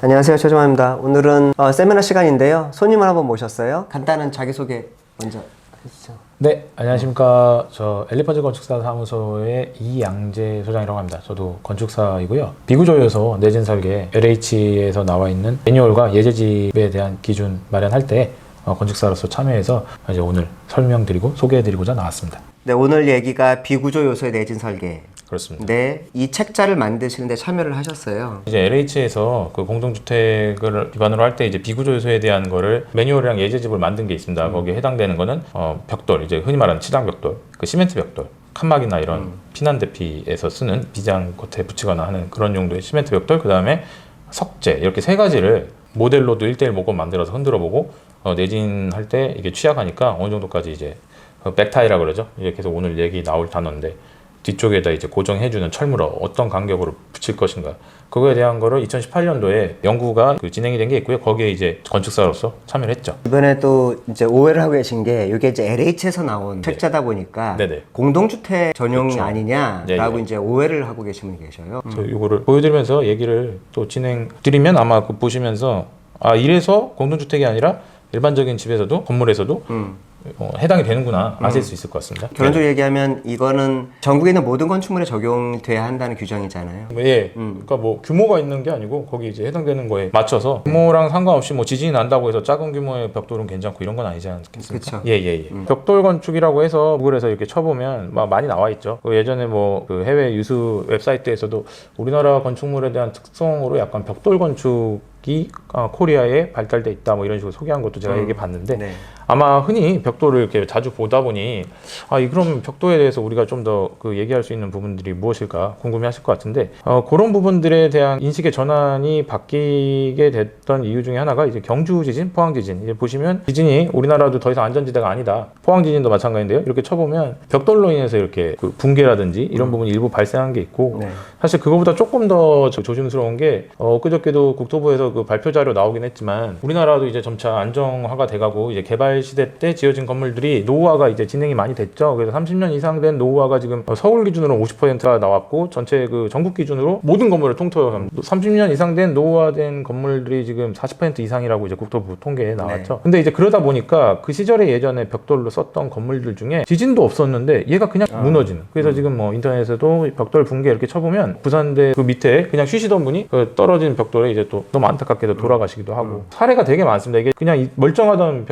안녕하세요, 최종환입니다. 오늘은 세미나 시간인데요. 손님을 한번 모셨어요. 간단한 자기소개 먼저 해주시죠. 네, 안녕하십니까. 저 엘리펀즈 건축사 사무소의 이양재 소장이라고 합니다. 저도 건축사이고요. 비구조요소 내진 설계 LH에서 나와 있는 매뉴얼과 예제집에 대한 기준 마련할 때 건축사로서 참여해서 이제 오늘 설명드리고 소개해드리고자 나왔습니다. 네, 오늘 얘기가 비구조 요소의 내진 설계. 그렇습니다. 네, 이 책자를 만드시는데 참여를 하셨어요. 이제 LH에서 그 공동주택을 기반으로 할 때 이제 비구조 요소에 대한 거를 매뉴얼이랑 예제집을 만든 게 있습니다. 거기에 해당되는 거는 벽돌, 이제 흔히 말하는 치장 벽돌, 그 시멘트 벽돌, 칸막이나 이런 피난 대피에서 쓰는 비장 겉에 붙이거나 하는 그런 용도의 시멘트 벽돌, 그 다음에 석재, 이렇게 세 가지를 모델로도 1:1 모금 만들어서 흔들어 보고 내진할 때 이게 취약하니까 어느 정도까지 이제 백타이라고 그러죠. 이제 계속 오늘 얘기 나올 단어인데 뒤쪽에다 이제 고정해주는 철물을 어떤 간격으로 붙일 것인가, 그거에 대한 거를 2018년도에 연구가 진행이 된 게 있고요. 거기에 이제 건축사로서 참여를 했죠. 이번에 또 이제 오해를 하고 계신 게 이게 이제 LH에서 나온 책자다 보니까 네네. 공동주택 전용이 그렇죠. 아니냐라고 네. 이제 오해를 하고 계신 분이 계셔요. 저 이거를 보여드리면서 얘기를 또 진행 드리면 아마 그 보시면서 이래서 공동주택이 아니라 일반적인 집에서도 건물에서도 해당이 되는구나 아실 수 있을 것 같습니다. 결론적으로 얘기하면 이거는 전국에 있는 모든 건축물에 적용돼야 한다는 규정이잖아요. 예, 그러니까 뭐 규모가 있는 게 아니고 거기 이제 해당되는 거에 맞춰서 규모랑 상관없이 뭐 지진이 난다고 해서 작은 규모의 벽돌은 괜찮고 이런 건 아니지 않겠습니까? 그쵸. 예. 벽돌 건축이라고 해서 구글에서 이렇게 쳐보면 많이 나와 있죠. 예전에 뭐 그 해외 유수 웹사이트에서도 우리나라 건축물에 대한 특성으로 약간 벽돌 건축이 코리아에 발달돼 있다 뭐 이런 식으로 소개한 것도 제가 얘기해 봤는데 네. 아마 흔히 벽돌을 이렇게 자주 보다 보니 그럼 벽돌에 대해서 우리가 좀 더 그 얘기할 수 있는 부분들이 무엇일까 궁금해하실 것 같은데 그런 부분들에 대한 인식의 전환이 바뀌게 됐던 이유 중에 하나가 이제 경주 지진, 포항 지진. 이제 보시면 지진이 우리나라도 더 이상 안전지대가 아니다. 포항 지진도 마찬가지인데요. 이렇게 쳐보면 벽돌로 인해서 이렇게 그 붕괴라든지 이런 부분이 일부 발생한 게 있고 네. 사실 그거보다 조금 더 조심스러운 게 엊그저께도 국토부에서 그 발표 자료 나오긴 했지만 우리나라도 이제 점차 안정화가 돼가고 이제 개발 시대 때 지어진 건물들이 노후화가 이제 진행이 많이 됐죠. 그래서 30년 이상 된 노후화가 지금 서울 기준으로 50%가 나왔고 전체 그 전국 기준으로 모든 건물을 통틀어서 30년 이상 된 노후화된 건물들이 지금 40% 이상이라고 이제 국토부 통계에 나왔죠. 네. 근데 이제 그러다 보니까 그 시절에 예전에 벽돌로 썼던 건물들 중에 지진도 없었는데 얘가 그냥 무너지는. 그래서 지금 뭐 인터넷에도 벽돌 붕괴 이렇게 쳐보면 부산대 그 밑에 그냥 쉬시던 분이 그 떨어진 벽돌에 이제 또 너무 안타깝게도 돌아가시기도 하고 사례가 되게 많습니다. 이게 그냥 멀쩡하던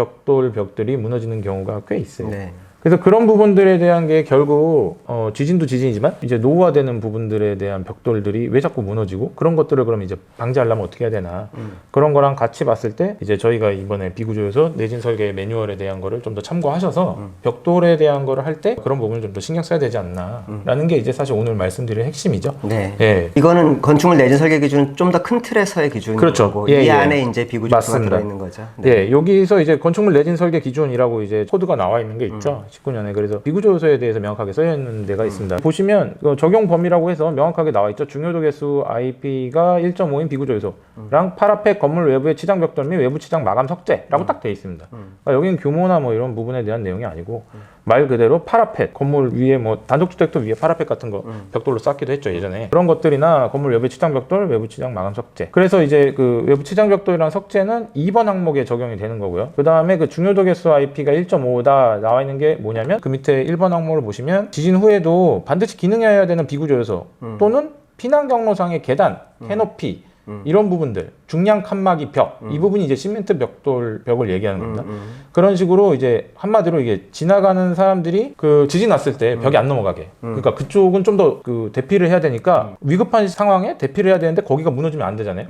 벽들이 무너지는 경우가 꽤 있어요. 네. 그래서 그런 부분들에 대한 게 결국 지진도 지진이지만 이제 노후화되는 부분들에 대한 벽돌들이 왜 자꾸 무너지고 그런 것들을 그럼 이제 방지하려면 어떻게 해야 되나 그런 거랑 같이 봤을 때 이제 저희가 이번에 비구조에서 내진 설계 매뉴얼에 대한 거를 좀 더 참고하셔서 벽돌에 대한 거를 할 때 그런 부분을 좀 더 신경 써야 되지 않나라는 게 이제 사실 오늘 말씀드릴 핵심이죠. 네. 예. 이거는 건축물 내진 설계 기준은 좀 더 큰 틀에서의 기준이고 그렇죠. 이 안에 이제 비구조가 맞습니다. 들어있는 거죠. 네. 예, 여기서 이제 건축물 내진 설계 기준이라고 이제 코드가 나와 있는 게 있죠. 19년에. 그래서 비구조 요소에 대해서 명확하게 써 있는 데가 있습니다. 보시면 적용 범위라고 해서 명확하게 나와 있죠. 중요도 개수 IP가 1.5인 비구조 요소랑 파라펫 건물 외부의 치장 벽돌 및 외부 치장 마감 석재라고 딱 돼 있습니다. 그러니까 여기는 규모나 뭐 이런 부분에 대한 내용이 아니고 말 그대로 파라펫, 건물 위에 뭐 단독주택도 위에 파라펫 같은 거 벽돌로 쌓기도 했죠, 예전에. 그런 것들이나 건물 외부 치장 벽돌, 외부 치장 마감 석재. 그래서 이제 그 외부 치장 벽돌이랑 석재는 2번 항목에 적용이 되는 거고요. 그 다음에 그 중요도 개수 IP가 1.5다 나와 있는 게 뭐냐면 그 밑에 1번 항목을 보시면 지진 후에도 반드시 기능해야 되는 비구조 요소 또는 피난 경로상의 계단, 캐노피 이런 부분들, 중량 칸막이 벽, 이 부분이 이제 시멘트 벽을 얘기하는 겁니다. 그런 식으로 이제 한마디로 이게 지나가는 사람들이 그 지진 났을 때 벽이 안 넘어가게. 그러니까 그쪽은 좀 더 그 대피를 해야 되니까 위급한 상황에 대피를 해야 되는데 거기가 무너지면 안 되잖아요.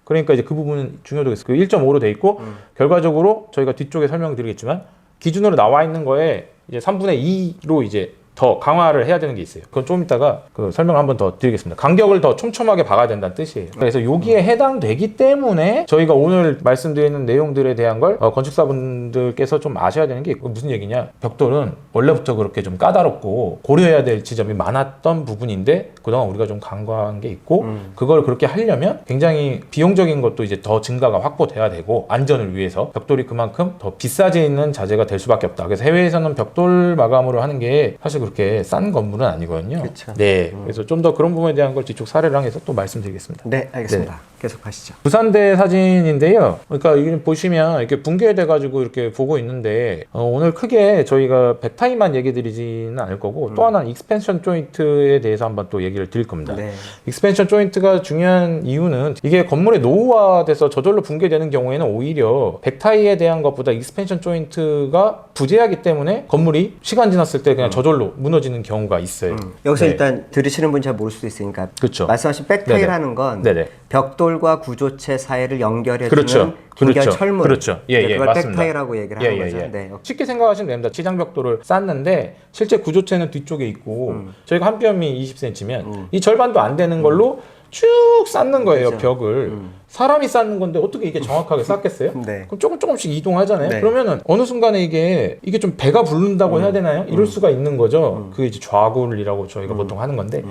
그러니까 이제 그 부분은 중요도겠어요. 그 1.5로 돼 있고 결과적으로 저희가 뒤쪽에 설명드리겠지만 기준으로 나와 있는 거에 이제 3분의 2로 이제 더 강화를 해야 되는 게 있어요. 그건 좀 이따가 그 설명을 한번 더 드리겠습니다. 간격을 더 촘촘하게 박아야 된다는 뜻이에요. 그래서 여기에 해당되기 때문에 저희가 오늘 말씀드리는 내용들에 대한 걸 건축사분들께서 좀 아셔야 되는 게 무슨 얘기냐, 벽돌은 원래부터 그렇게 좀 까다롭고 고려해야 될 지점이 많았던 부분인데 그동안 우리가 좀 간과한 게 있고 그걸 그렇게 하려면 굉장히 비용적인 것도 이제 더 증가가 확보돼야 되고 안전을 위해서 벽돌이 그만큼 더 비싸지는 자재가 될 수밖에 없다. 그래서 해외에서는 벽돌 마감으로 하는 게 사실 그렇게 싼 건물은 아니거든요. 그쵸. 네. 그래서 좀 더 그런 부분에 대한 걸 뒤쪽 사례랑 해서 또 말씀드리겠습니다. 네, 알겠습니다. 계속 하시죠. 부산대 사진인데요. 그러니까 이게 보시면 이렇게 붕괴돼가지고 이렇게 보고 있는데 오늘 크게 저희가 백타임만 얘기 드리지는 않을 거고 또 하나 익스펜션 조인트에 대해서 한번 또 얘기를 드릴 겁니다. 네. 익스펜션 조인트가 중요한 이유는 이게 건물이 노후화돼서 저절로 붕괴되는 경우에는 오히려 백타이에 대한 것보다 익스펜션 조인트가 부재하기 때문에 건물이 시간 지났을 때 그냥 저절로 무너지는 경우가 있어요. 여기서 네. 일단 들으시는 분이 잘 모를 수도 있으니까 그렇죠. 말씀하신 백타이라는 건 네네. 벽돌과 구조체 사이를 연결해주는 그렇죠. 긴결 그렇죠. 철문. 그렇죠. 예, 네, 예, 그걸 맞습니다. 백타이라고 얘기를 하는 거죠. 네. 쉽게 생각하시면 됩니다. 치장벽돌을 쌓는데 실제 구조체는 뒤쪽에 있고 저희가 한 뼘이 20cm면 이 절반도 안 되는 걸로 쭉 쌓는 거예요. 그렇죠. 벽을. 사람이 쌓는 건데 어떻게 이게 정확하게 쌓겠어요? 네. 그럼 조금씩 이동하잖아요. 네. 그러면은 어느 순간에 이게 좀 배가 부른다고 해야 되나요? 이럴 수가 있는 거죠. 그게 이제 좌굴이라고 저희가 보통 하는 건데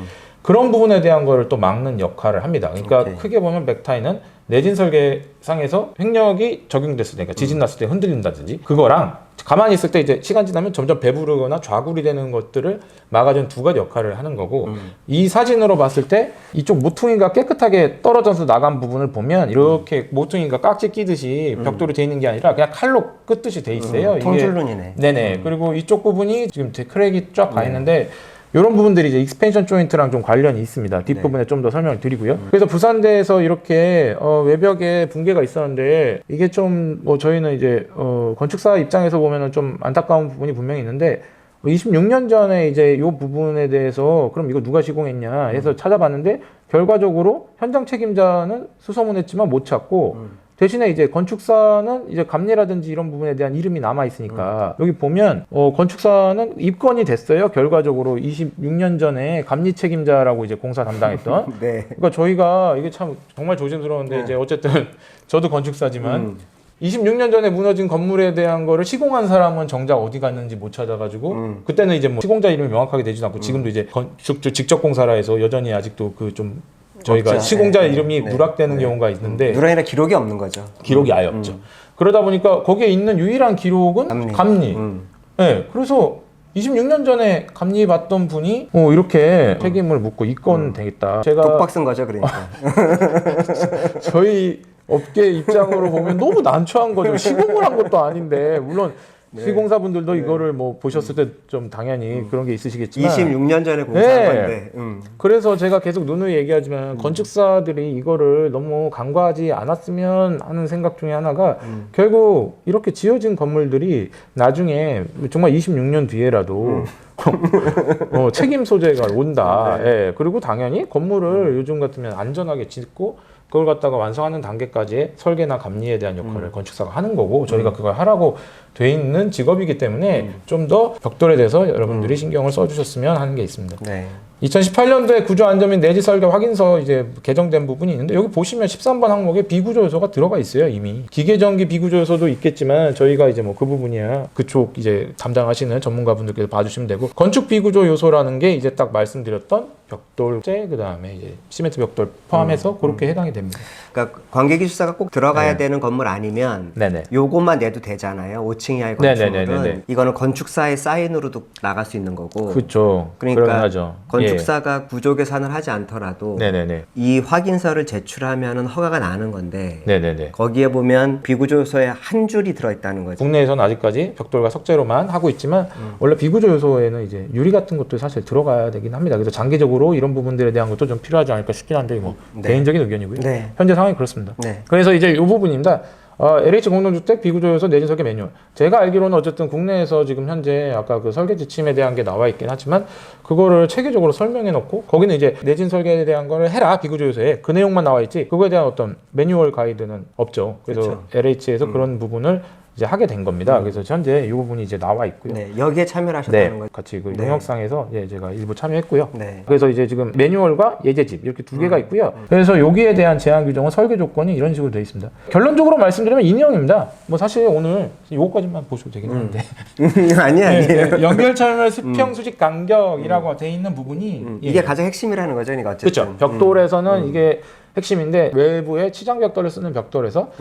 그런 부분에 대한 거를 또 막는 역할을 합니다. 그러니까 오케이. 크게 보면 백타이는 내진 설계상에서 횡력이 적용됐을 때, 그러니까 지진 났을 때 흔들린다든지 그거랑 가만히 있을 때 이제 시간 지나면 점점 배부르거나 좌굴이 되는 것들을 막아주는 두 가지 역할을 하는 거고 이 사진으로 봤을 때 이쪽 모퉁이가 깨끗하게 떨어져서 나간 부분을 보면 이렇게 모퉁이가 깍지 끼듯이 벽돌이 돼 있는 게 아니라 그냥 칼로 끄듯이 돼 있어요. 이게 통줄눈이네. 네네. 그리고 이쪽 부분이 지금 크랙이 쫙 가 있는데 이런 부분들이 이제 익스펜션 조인트랑 좀 관련이 있습니다. 뒷부분에 좀 더 설명을 드리고요. 그래서 부산대에서 이렇게 외벽에 붕괴가 있었는데 이게 좀 저희는 이제 건축사 입장에서 보면은 좀 안타까운 부분이 분명히 있는데 26년 전에 이제 이 부분에 대해서 그럼 이거 누가 시공했냐 해서 찾아봤는데 결과적으로 현장 책임자는 수소문했지만 못 찾고 대신에 이제 건축사는 이제 감리라든지 이런 부분에 대한 이름이 남아 있으니까 여기 보면 건축사는 입건이 됐어요. 결과적으로 26년 전에 감리 책임자라고 이제 공사 담당했던. 네. 그러니까 저희가 이게 참 정말 조심스러운데 이제 어쨌든 저도 건축사지만 26년 전에 무너진 건물에 대한 거를 시공한 사람은 정작 어디 갔는지 못 찾아가지고 그때는 이제 뭐 시공자 이름이 명확하게 되지도 않고 지금도 이제 건축 직접 공사라 해서 여전히 아직도 그 좀 저희가 없죠. 시공자 네, 이름이 네, 누락되는 경우가 있는데 누락이나 기록이 없는 거죠. 기록이 아예 없죠. 그러다 보니까 거기에 있는 유일한 기록은 감리. 네, 그래서 26년 전에 감리 받던 분이 이렇게 책임을 묻고 입건되겠다. 제가 독박 쓴 거죠, 그러니까. 저희 업계 입장으로 보면 너무 난처한 거죠. 시공을 한 것도 아닌데 물론 시공사분들도 이거를 뭐 보셨을 때 좀 당연히 그런 게 있으시겠지만 26년 전에 공사한 네. 건데. 그래서 제가 계속 누누이 얘기하지만 건축사들이 이거를 너무 간과하지 않았으면 하는 생각 중에 하나가 결국 이렇게 지어진 건물들이 나중에 정말 26년 뒤에라도 책임 소재가 온다. 예. 그리고 당연히 건물을 요즘 같으면 안전하게 짓고 그걸 갖다가 완성하는 단계까지의 설계나 감리에 대한 역할을 건축사가 하는 거고 저희가 그걸 하라고 돼 있는 직업이기 때문에 좀 더 벽돌에 대해서 여러분들이 신경을 써주셨으면 하는 게 있습니다. 네. 2018년도에 구조 안전 및 내지 설계 확인서 이제 개정된 부분이 있는데 여기 보시면 13번 항목에 비구조 요소가 들어가 있어요. 이미 기계전기 비구조 요소도 있겠지만 저희가 이제 뭐 그 부분이야 그쪽 이제 담당하시는 전문가분들께서 봐주시면 되고 건축 비구조 요소라는 게 이제 딱 말씀드렸던 벽돌재 그다음에 이제 시멘트 벽돌 포함해서 그렇게 해당이 됩니다. 그러니까 관계기술사가 꼭 들어가야 되는 건물 아니면 네네. 요것만 내도 되잖아요. 5층 이하의 네네네네네. 건축물은 이거는 건축사의 사인으로도 나갈 수 있는 거고. 그렇죠. 그러니까 하죠. 건축사가 구조 계산을 하지 않더라도 네네네. 이 확인서를 제출하면은 허가가 나는 건데 네네네. 거기에 보면 비구조 요소에 한 줄이 들어있다는 거죠. 국내에서는 아직까지 벽돌과 석재로만 하고 있지만 원래 비구조 요소에는 이제 유리 같은 것도 사실 들어가야 되긴 합니다. 그래서 장기적으로 이런 부분들에 대한 것도 좀 필요하지 않을까 싶긴 한데 뭐 네. 개인적인 의견이고요. 네. 현재 상황이 그렇습니다. 네. 그래서 이제 이 부분입니다. LH 공동주택 비구조 요소 내진 설계 매뉴얼. 제가 알기로는 어쨌든 국내에서 지금 현재 아까 그 설계 지침에 대한 게 나와 있긴 하지만 그거를 체계적으로 설명해 놓고 거기는 이제 내진 설계에 대한 거를 해라 비구조 요소에 그 내용만 나와 있지 그거에 대한 어떤 매뉴얼 가이드는 없죠. 그래서 그렇죠. LH에서 그런 부분을 이제 하게 된 겁니다. 그래서 현재 이 부분이 이제 나와 있고요. 네. 여기에 참여를 하셨다는 네, 거죠. 같이 그 네. 용역상에서 예, 제가 일부 참여했고요. 네. 그래서 이제 지금 매뉴얼과 예제집 이렇게 두 개가 있고요. 그래서 여기에 대한 제한 규정은 설계 조건이 이런 식으로 되어 있습니다. 결론적으로 말씀드리면 이 내용입니다. 뭐 사실 오늘 요거까지만 보셔도 되긴 하는데 아니에요. 연결 철물 수평 수직 간격이라고 되어 있는 부분이 이게 가장 핵심이라는 거죠. 그러니까 어쨌든. 그렇죠. 벽돌에서는 이게 핵심인데 외부에 치장 벽돌을 쓰는 벽돌에서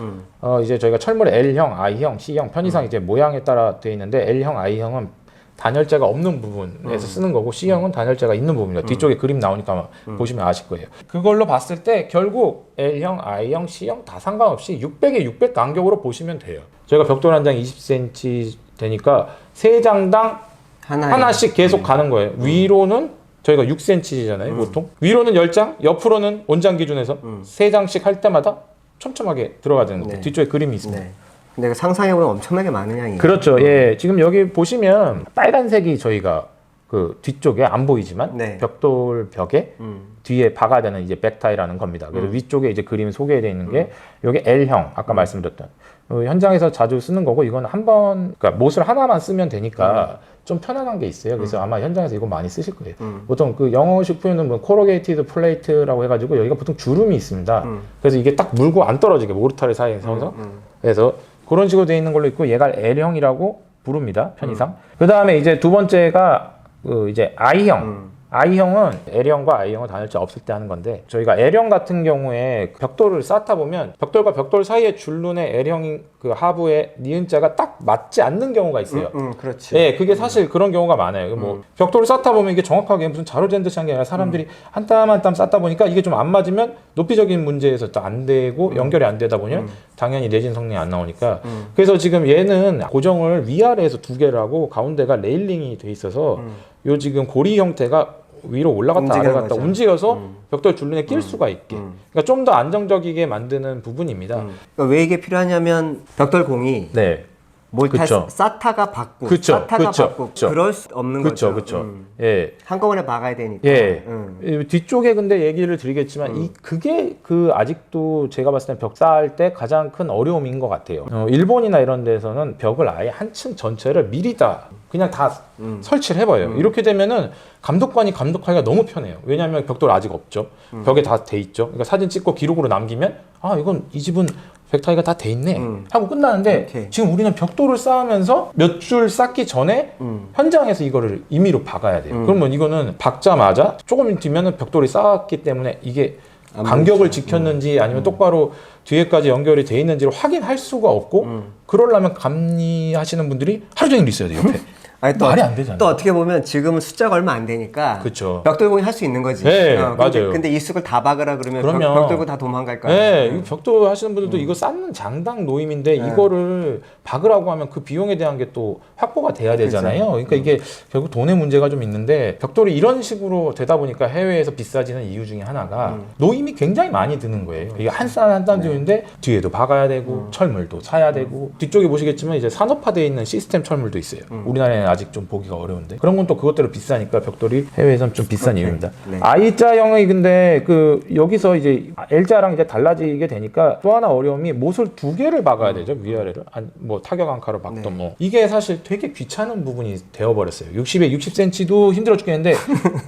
이제 저희가 철물의 L형, I형, C형 편의상 이제 모양에 따라 되어 있는데 L형, I형은 단열재가 없는 부분에서 쓰는 거고 C형은 단열재가 있는 부분입니다. 뒤쪽에 그림 나오니까 아마 보시면 아실 거예요. 그걸로 봤을 때 결국 L형, I형, C형 다 상관없이 600에 600 간격으로 보시면 돼요. 저희가 벽돌 한 장 20cm 되니까 3장당 하나씩 계속 가는 거예요. 위로는 저희가 6cm잖아요, 보통. 위로는 10장, 옆으로는 원장 기준에서 3장씩 할 때마다 촘촘하게 들어가야 되는데 뒤쪽에 그림이 있습니다. 네. 근데 상상해보면 엄청나게 많은 양이에요. 그렇죠. 예. 지금 여기 보시면 빨간색이 저희가 그 뒤쪽에 안 보이지만 네. 벽돌 벽에 뒤에 박아야 되는 이제 백타이라는 겁니다. 그래서 위쪽에 이제 그림이 소개되어 있는 게 여기 L형 아까 말씀드렸던 현장에서 자주 쓰는 거고 이건 한번 그러니까 못을 하나만 쓰면 되니까 좀 편안한 게 있어요. 그래서 아마 현장에서 이거 많이 쓰실 거예요. 보통 그 영어식 표현은 뭐 코러게이티드 플레이트라고 해가지고 여기가 보통 주름이 있습니다. 그래서 이게 딱 물고 안 떨어지게 모르타르 사이에 서서 그래서 그런 식으로 되어 있는 걸로 있고 얘가 L형이라고 부릅니다. 편의상. 그 다음에 이제 두 번째가 그 이제 I형. I형은 L형과 I형은 단열재 없을 때 하는 건데 저희가 L형 같은 경우에 벽돌을 쌓다 보면 벽돌과 벽돌 사이에 줄눈에 L형 그 하부에 니은자가 딱 맞지 않는 경우가 있어요. 그렇지. 예, 그게 사실 그런 경우가 많아요. 뭐 벽돌을 쌓다 보면 이게 정확하게 무슨 자로 잰 듯이 한 게 아니라 사람들이 한 땀 한 땀 쌓다 보니까 이게 좀 안 맞으면 높이적인 문제에서 또 안 되고 연결이 안 되다 보면 당연히 내진 성능이 안 나오니까 그래서 지금 얘는 고정을 위아래에서 두 개를 하고 가운데가 레일링이 돼 있어서 요 지금 고리 형태가 위로 올라갔다 아래갔다 움직여서 벽돌 줄눈에 낄 수가 있게 그러니까 좀 더 안정적이게 만드는 부분입니다. 그러니까 왜 이게 필요하냐면 벽돌 공이 네. 뭘 다 그쵸. 쌓다가 받고 그쵸. 쌓다가 그쵸. 받고 그쵸. 그럴 수 없는 그쵸, 거죠. 그쵸. 예. 한꺼번에 박아야 되니까. 예. 이 뒤쪽에 근데 얘기를 드리겠지만 그게 그 아직도 제가 봤을 때 벽 쌓을 때 가장 큰 어려움인 것 같아요. 일본이나 이런 데서는 벽을 아예 한 층 전체를 미리 다 그냥 다 설치를 해봐요. 이렇게 되면은 감독관이 감독하기가 너무 편해요. 왜냐하면 벽돌 아직 없죠. 벽에 다 돼 있죠. 그러니까 사진 찍고 기록으로 남기면 아 이건 이 집은 백타이가 다 돼 있네 하고 끝나는데 오케이. 지금 우리는 벽돌을 쌓으면서 몇 줄 쌓기 전에 현장에서 이거를 임의로 박아야 돼요. 그러면 이거는 박자마자 조금 뒤면은 벽돌이 쌓았기 때문에 이게 간격을 지켰는지 아니면 똑바로 뒤에까지 연결이 돼 있는지를 확인할 수가 없고 그러려면 감리하시는 분들이 하루 종일 있어야 돼요 옆에. 아니, 말이 안 되잖아요. 또 어떻게 보면 지금은 숫자가 얼마 안 되니까 그쵸. 벽돌공이 할 수 있는 거지. 네, 근데, 맞아요. 근데 이 쑥을 다 박으라 그러면 그럼요. 벽돌고 다 도망갈 거야. 네, 이거 벽돌 하시는 분들도 이거 쌓는 장당 노임인데 이거를 박으라고 하면 그 비용에 대한 게 또 확보가 돼야 되잖아요. 그러니까 이게 결국 돈의 문제가 좀 있는데 벽돌이 이런 식으로 되다 보니까 해외에서 비싸지는 이유 중에 하나가 노임이 굉장히 많이 드는 거예요. 이게 한 단 한 단 들는데 뒤에도 박아야 되고 철물도 사야 되고 뒤쪽에 보시겠지만 이제 산업화되어 있는 시스템 철물도 있어요. 우리나라에는 아직 좀 보기가 어려운데 그런 건 또 그것대로 비싸니까 벽돌이 해외에서는 좀 비싼 이유입니다. 네. I자형이 근데 그 여기서 이제 L자랑 이제 달라지게 되니까 또 하나 어려움이 못을 두 개를 박아야 되죠. 위아래를 뭐 타격 앙카로 박던 뭐 이게 사실 되게 귀찮은 부분이 되어버렸어요. 60에 60cm도 힘들어 죽겠는데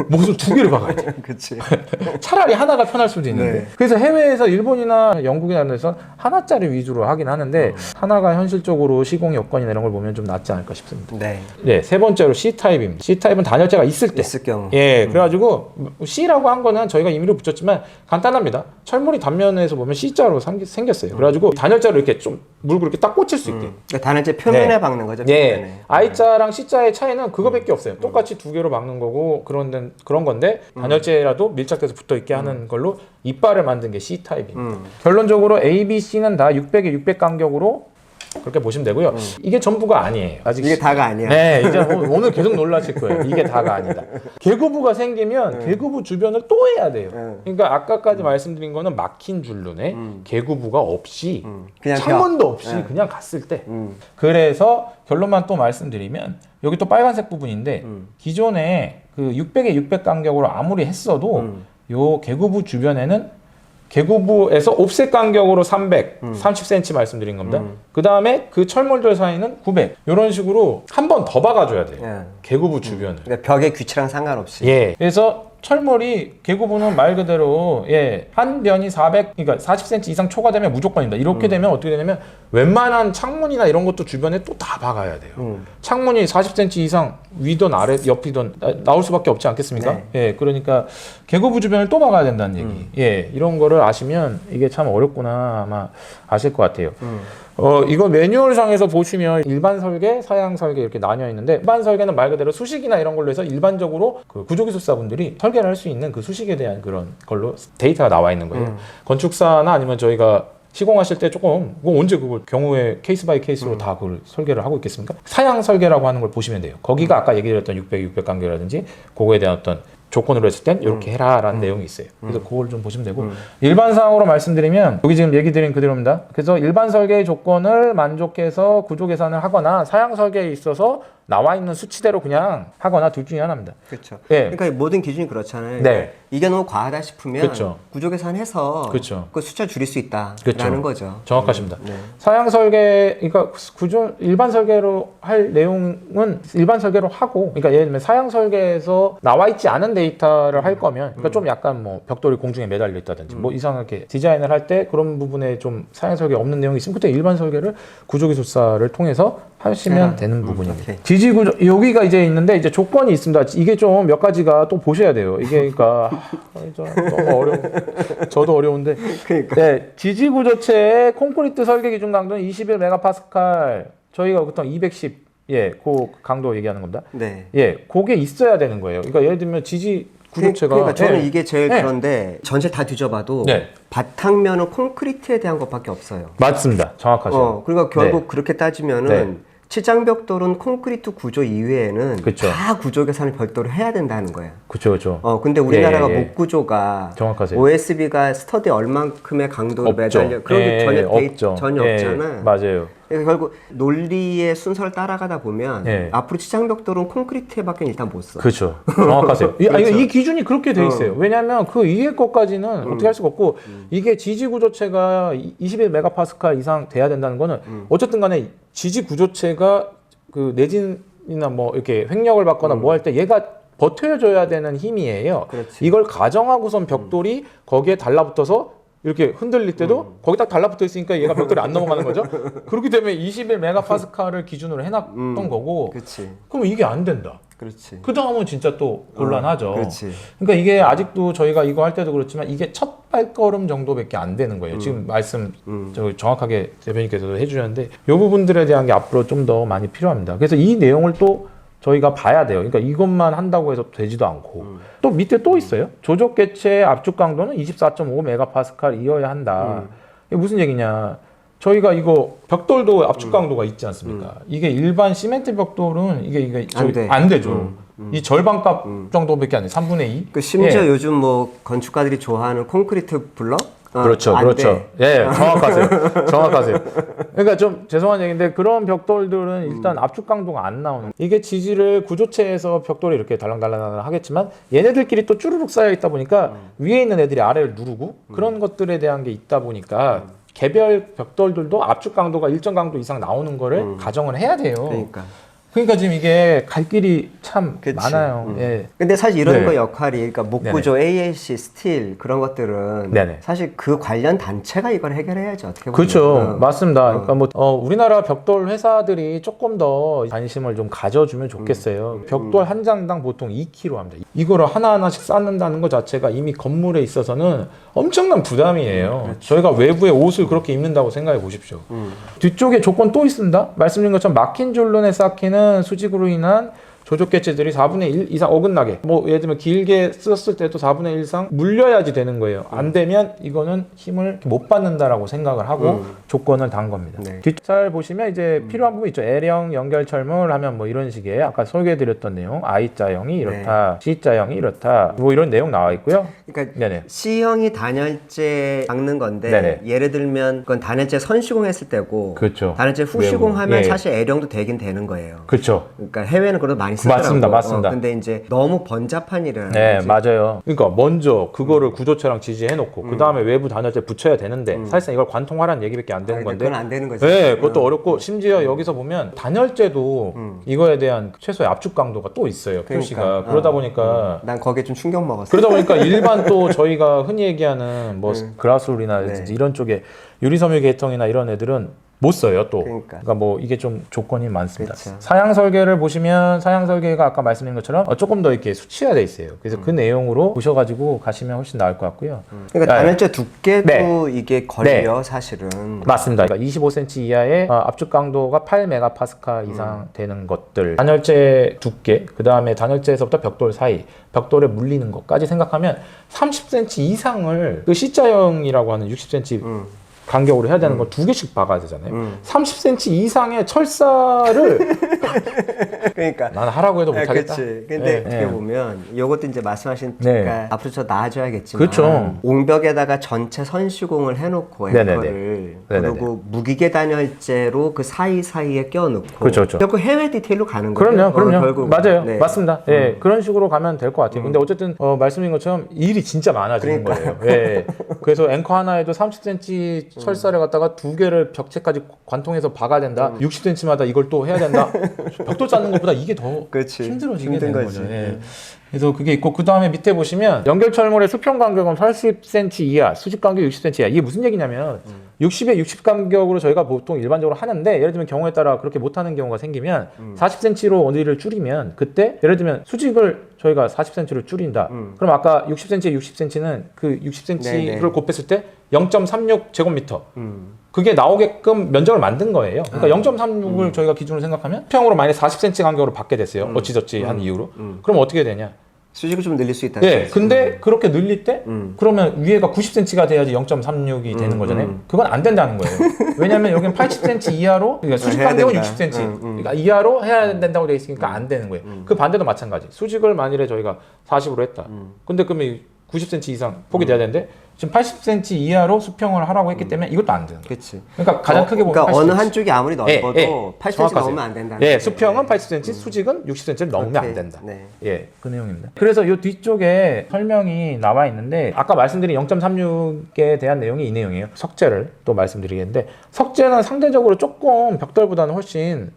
못을 두 개를 박아야 돼. 그치. 차라리 하나가 편할 수도 있는데 네. 그래서 해외에서 일본이나 영국이나 이런 데서 하나짜리 위주로 하긴 하는데 하나가 현실적으로 시공 여건이나 이런 걸 보면 좀 낫지 않을까 싶습니다. 네. 네, 세 번째로 C타입입니다. C타입은 단열재가 있을 때. 있을 경우. 예, 그래가지고 C라고 한 거는 저희가 임의로 붙였지만 간단합니다. 철물이 단면에서 보면 C자로 생겼어요. 그래가지고 단열재로 이렇게 좀 물고 이렇게 딱 꽂힐 수 있게. 그러니까 단열재 표면에 네. 박는 거죠. 예, 표면에. I자랑 C자의 차이는 그거밖에 없어요. 똑같이 두 개로 박는 거고 그런 건데 단열재라도 밀착돼서 붙어 있게 하는 걸로 이빨을 만든 게 C타입입니다. 결론적으로 A, B, C는 다 600에 600 간격으로 그렇게 보시면 되고요. 이게 전부가 아니에요. 아직 이게 다가 아니야. 네, 이제 오늘 계속 놀라실 거예요. 이게 다가 아니다. 개구부가 생기면 개구부 주변을 또 해야 돼요. 그러니까 아까까지 말씀드린 거는 막힌 줄눈에 개구부가 없이 그냥 창문도 없이 그냥 갔을 때. 그래서 결론만 또 말씀드리면 여기 또 빨간색 부분인데 기존에 그 600에 600 간격으로 아무리 했어도 요 개구부 주변에는 개구부에서 옵셋 간격으로 300, 30cm 말씀드린 겁니다. 그 다음에 그 철물들 사이는 900. 이런 식으로 한 번 더 박아줘야 돼요. 예. 개구부 주변을. 그러니까 벽의 규치랑 상관없이. 예. 그래서 철물이 개구부는 말 그대로 한 변이 400, 그러니까 40cm 이상 초과되면 무조건입니다. 이렇게 되면 어떻게 되냐면 웬만한 창문이나 이런 것도 주변에 또 다 박아야 돼요. 창문이 40cm 이상 위든 아래 옆이든 나올 수밖에 없지 않겠습니까? 네. 예, 그러니까 개구부 주변을 또 박아야 된다는 얘기. 예, 이런 거를 아시면 이게 참 어렵구나 아마 아실 것 같아요. 이거 매뉴얼상에서 보시면 일반 설계, 사양 설계 이렇게 나뉘어 있는데 일반 설계는 말 그대로 수식이나 이런 걸로 해서 일반적으로 그 구조기술사분들이 설계를 할 수 있는 그 수식에 대한 그런 걸로 데이터가 나와 있는 거예요. 건축사나 아니면 저희가 시공하실 때 조금 언제 그걸 경우에 케이스 바이 케이스로 다 그걸 설계를 하고 있겠습니까? 사양 설계라고 하는 걸 보시면 돼요. 거기가 아까 얘기드렸던 600 간격이라든지 그거에 대한 어떤 조건으로 했을 땐 이렇게 해라라는 내용이 있어요. 그래서 그걸 좀 보시면 되고 일반 사항으로 말씀드리면 여기 지금 얘기 드린 그대로입니다. 그래서 일반 설계의 조건을 만족해서 구조 계산을 하거나 사양 설계에 있어서 나와 있는 수치대로 그냥 하거나 둘 중에 하나입니다. 그렇죠. 예. 그러니까 모든 기준이 그렇잖아요. 네. 이게 너무 과하다 싶으면 그렇죠. 구조 계산해서 그렇죠. 그 숫자 줄일 수 있다라는 그렇죠. 거죠. 정확하십니다. 네. 사양 설계, 그러니까 구조 일반 설계로 할 내용은 일반 설계로 하고, 그러니까 예를 들면 사양 설계에서 나와 있지 않은 데이터를 할 거면, 그러니까 좀 약간 뭐 벽돌이 공중에 매달려 있다든지, 뭐 이상하게 디자인을 할 때 그런 부분에 좀 사양 설계 없는 내용이 있으면 그때 일반 설계를 구조기술사를 통해서 하시면 되는 부분입니다. 오케이. 지지 구조 여기가 이제 있는데 이제 조건이 있습니다. 이게 좀 몇 가지가 또 보셔야 돼요. 이게 그러니까 너무 어려워. 저도 어려운데. 그러니까. 네, 지지 구조체의 콘크리트 설계 기준 강도는 21 메가파스칼. 저희가 보통 210 그 강도 얘기하는 겁니다. 네. 예, 그게 있어야 되는 거예요. 그러니까 예를 들면 지지 구조체가 그러니까 저는 예. 이게 제일 네. 그런데 전체 다 뒤져봐도 네. 바탕면은 콘크리트에 대한 것밖에 없어요. 맞습니다. 정확하죠. 그러니까 결국 네. 그렇게 따지면은 네. 치장벽돌은 콘크리트 구조 이외에는 그쵸. 다 구조 계산을 별도로 해야 된다는 거야. 그렇죠. 근데 우리나라가 예. 목 구조가 정확하세요. OSB가 스터디 얼만큼의 강도로 없죠. 매달려 그런 게 전혀 없죠. 전혀 예, 없잖아. 맞아요. 그러니까 결국 논리의 순서를 따라가다 보면 예. 앞으로 치장벽돌은 콘크리트에밖에 일단 못 써. 그렇죠. 정확하세요. 그렇죠. 이 기준이 그렇게 돼 있어요. 왜냐하면 그 이해 것까지는 어떻게 할 수가 없고 이게 지지 구조체가 21 메가파스칼 이상 돼야 된다는 거는 어쨌든 간에 지지 구조체가 그 내진이나 뭐 이렇게 횡력을 받거나 뭐 할 때 얘가 버텨줘야 되는 힘이에요. 그렇지. 이걸 가정하고선 벽돌이 거기에 달라붙어서 이렇게 흔들릴 때도 거기 딱 달라붙어 있으니까 얘가 벽돌이 안 넘어가는 거죠. 그렇기 때문에 21 메가파스칼을 기준으로 해놨던 거고. 그렇지. 그럼 이게 안 된다. 그렇지. 그 다음은 진짜 또 곤란하죠. 그렇지. 그러니까 이게 아직도 저희가 이거 할 때도 그렇지만 이게 첫 발걸음 정도밖에 안 되는 거예요. 지금 말씀 저 정확하게 대표님께서도 해주셨는데 이 부분들에 대한 게 앞으로 좀 더 많이 필요합니다. 그래서 이 내용을 또 저희가 봐야 돼요. 그러니까 이것만 한다고 해서 되지도 않고 또 밑에 또 있어요. 조적 개체의 압축 강도는 24.5 메가파스칼이어야 한다. 이게 무슨 얘기냐? 저희가 이거 벽돌도 압축 강도가 있지 않습니까? 이게 일반 시멘트 벽돌은 이게 안 되죠. 이 절반값 정도밖에 안 돼. 3분의 2. 그 심지어 예. 요즘 뭐 건축가들이 좋아하는 콘크리트 블럭? 그렇죠, 안 그렇죠. 돼. 예, 정확하세요. 정확하세요. 그러니까 좀 죄송한 얘기인데 그런 벽돌들은 일단 압축 강도가 안 나오는. 이게 지지를 구조체에서 벽돌이 이렇게 달랑달랑 하겠지만 얘네들끼리 또 쭈루룩 쌓여 있다 보니까 위에 있는 애들이 아래를 누르고 그런 것들에 대한 게 있다 보니까 개별 벽돌들도 압축 강도가 일정 강도 이상 나오는 거를 가정을 해야 돼요. 그러니까 지금 이게 갈 길이 참 그치. 많아요. 예. 근데 사실 이런 네. 거 역할이 그러니까 목구조, AAC, 스틸 그런 것들은 네네. 사실 그 관련 단체가 이걸 해결해야죠. 어떻게 보면. 그렇죠. 맞습니다. 그러니까 뭐 우리나라 벽돌 회사들이 조금 더 관심을 좀 가져주면 좋겠어요. 벽돌 한 장당 보통 2kg 합니다. 이거를 하나하나씩 쌓는다는 것 자체가 이미 건물에 있어서는 엄청난 부담이에요. 저희가 외부에 옷을 그렇게 입는다고 생각해 보십시오. 뒤쪽에 조건 또 있습니다. 말씀드린 것처럼 막힌 줄눈에 쌓기는 수직으로 인한 조적 개체들이 4분의 1 이상 어긋나게 뭐 예를 들면 길게 썼을 때도 4분의 1 이상 물려야지 되는 거예요. 안 되면 이거는 힘을 못 받는다라고 생각을 하고 조건을 단 겁니다. 네. 뒷살 보시면 이제 필요한 부분 있죠. L형 연결 철물 하면 뭐 이런 식의 아까 소개해드렸던 내용 I자형이 이렇다, C자형이 이렇다 뭐 이런 내용 나와 있고요. 그러니까 네네. C형이 단열재 막는 건데 네네. 예를 들면 그건 단열재 선시공했을 때고 그렇죠. 단열재 후시공하면 예. 사실 L형도 되긴 되는 거예요. 그렇죠. 그러니까 해외는 그래도 많이 쓰더라고. 맞습니다. 근데 이제 너무 번잡한 일을 네, 하는 거지. 맞아요. 그러니까 먼저 그거를 구조체랑 지지해놓고 그 다음에 외부 단열재 붙여야 되는데 사실상 이걸 관통하라는 얘기밖에 안 되는 건데. 그건 안 되는 거지. 네, 그것도 어렵고 심지어 여기서 보면 단열재도 이거에 대한 최소의 압축 강도가 또 있어요. 표시가. 그러다 보니까 난 거기에 좀 충격 먹었어. 그러다 보니까 일반 또 저희가 흔히 얘기하는 뭐 그라솔이나 네. 이런 쪽에 유리섬유 계통이나 이런 애들은 못 써요 또. 그러니까. 뭐 이게 좀 조건이 많습니다. 그쵸. 사양 설계를 보시면 사양 설계가 아까 말씀드린 것처럼 조금 더 이렇게 수치화돼 있어요. 그래서 그 내용으로 보셔가지고 가시면 훨씬 나을 것 같고요. 그러니까 단열재 두께도 네. 이게 걸려 사실은. 맞습니다. 그러니까 25cm 이하의 압축 강도가 8메가파스칼 이상 되는 것들, 단열재 두께, 그 다음에 단열재에서부터 벽돌 사이, 벽돌에 물리는 것까지 생각하면 30cm 이상을 그 C자형이라고 하는 60cm 간격으로 해야 되는 거 두 개씩 박아야 되잖아요. 30cm 이상의 철사를 그러니까. 난 하라고 해도 못하겠다. 그렇지. 근데 어떻게 보면 이것도 이제 말씀하신 그러니까 앞으로 더 나아져야겠지만 그렇죠. 옹벽에다가 전체 선시공을 해놓고 앵커를 그리고 무기계 단열재로 그 사이사이에 껴놓고 그렇죠. 결국 해외 디테일로 가는 거예요. 그럼요. 결국. 맞아요. 네. 맞습니다. 예, 그런 식으로 가면 될 것 같아요. 근데 어쨌든 말씀드린 것처럼 일이 진짜 많아지는 거예요. 예. 그래서 앵커 하나에도 30cm 철사를 갖다가 두 개를 벽체까지 관통해서 박아야 된다. 60cm마다 이걸 또 해야 된다. 벽돌 쌓는 것보다 이게 더 그렇지. 힘들어지게 힘든 되는 거지. 거죠. 예. 그래서 그게 있고 그 다음에 밑에 보시면 연결철물의 수평 간격은 80cm 이하, 수직 간격 60cm 이하. 이게 무슨 얘기냐면 60에 60 간격으로 저희가 보통 일반적으로 하는데 예를 들면 경우에 따라 그렇게 못하는 경우가 생기면 40cm로 어디를 줄이면 그때 예를 들면 수직을 저희가 40cm로 줄인다. 그럼 아까 60cm에 60cm는 그 60cm를 곱했을 때 0.36 제곱미터. 그게 나오게끔 면적을 만든 거예요. 그러니까 0.36을 저희가 기준으로 생각하면 수평으로 만약에 40cm 간격으로 받게 됐어요. 어찌저찌 한 이유로. 그럼 어떻게 되냐? 수직을 좀 늘릴 수 있다. 네, 근데 그렇게 늘릴 때 그러면 위에가 90cm가 돼야지 0.36이 되는 거잖아요. 그건 안 된다는 거예요. 왜냐면 여기는 80cm 이하로 그러니까 수직 간격은 60cm 그러니까 이하로 해야 된다고 되어 있으니까 안 되는 거예요. 그 반대도 마찬가지. 수직을 만일에 저희가 40으로 했다. 근데 그러면 90cm 이상 폭이 돼야 되는데 지금 80cm 이하로 수평을 하라고 했기 때문에 이것도 안 되는 거예요. 그렇지. 그러니까 가장 크게 보면 그러니까 80cm. 어느 한쪽이 아무리 넓어도 예, 80cm 정확하세요. 넘으면 안 된다는 예, 거예요. 수평은 80cm, 수직은 60cm를 넘으면 안 오케이. 된다. 네. 예, 그 내용입니다. 그래서 이 뒤쪽에 설명이 나와 있는데 아까 말씀드린 0.36에 대한 내용이 이 내용이에요. 석재를 또 말씀드리겠는데 석재는 상대적으로 조금 벽돌보다는 훨씬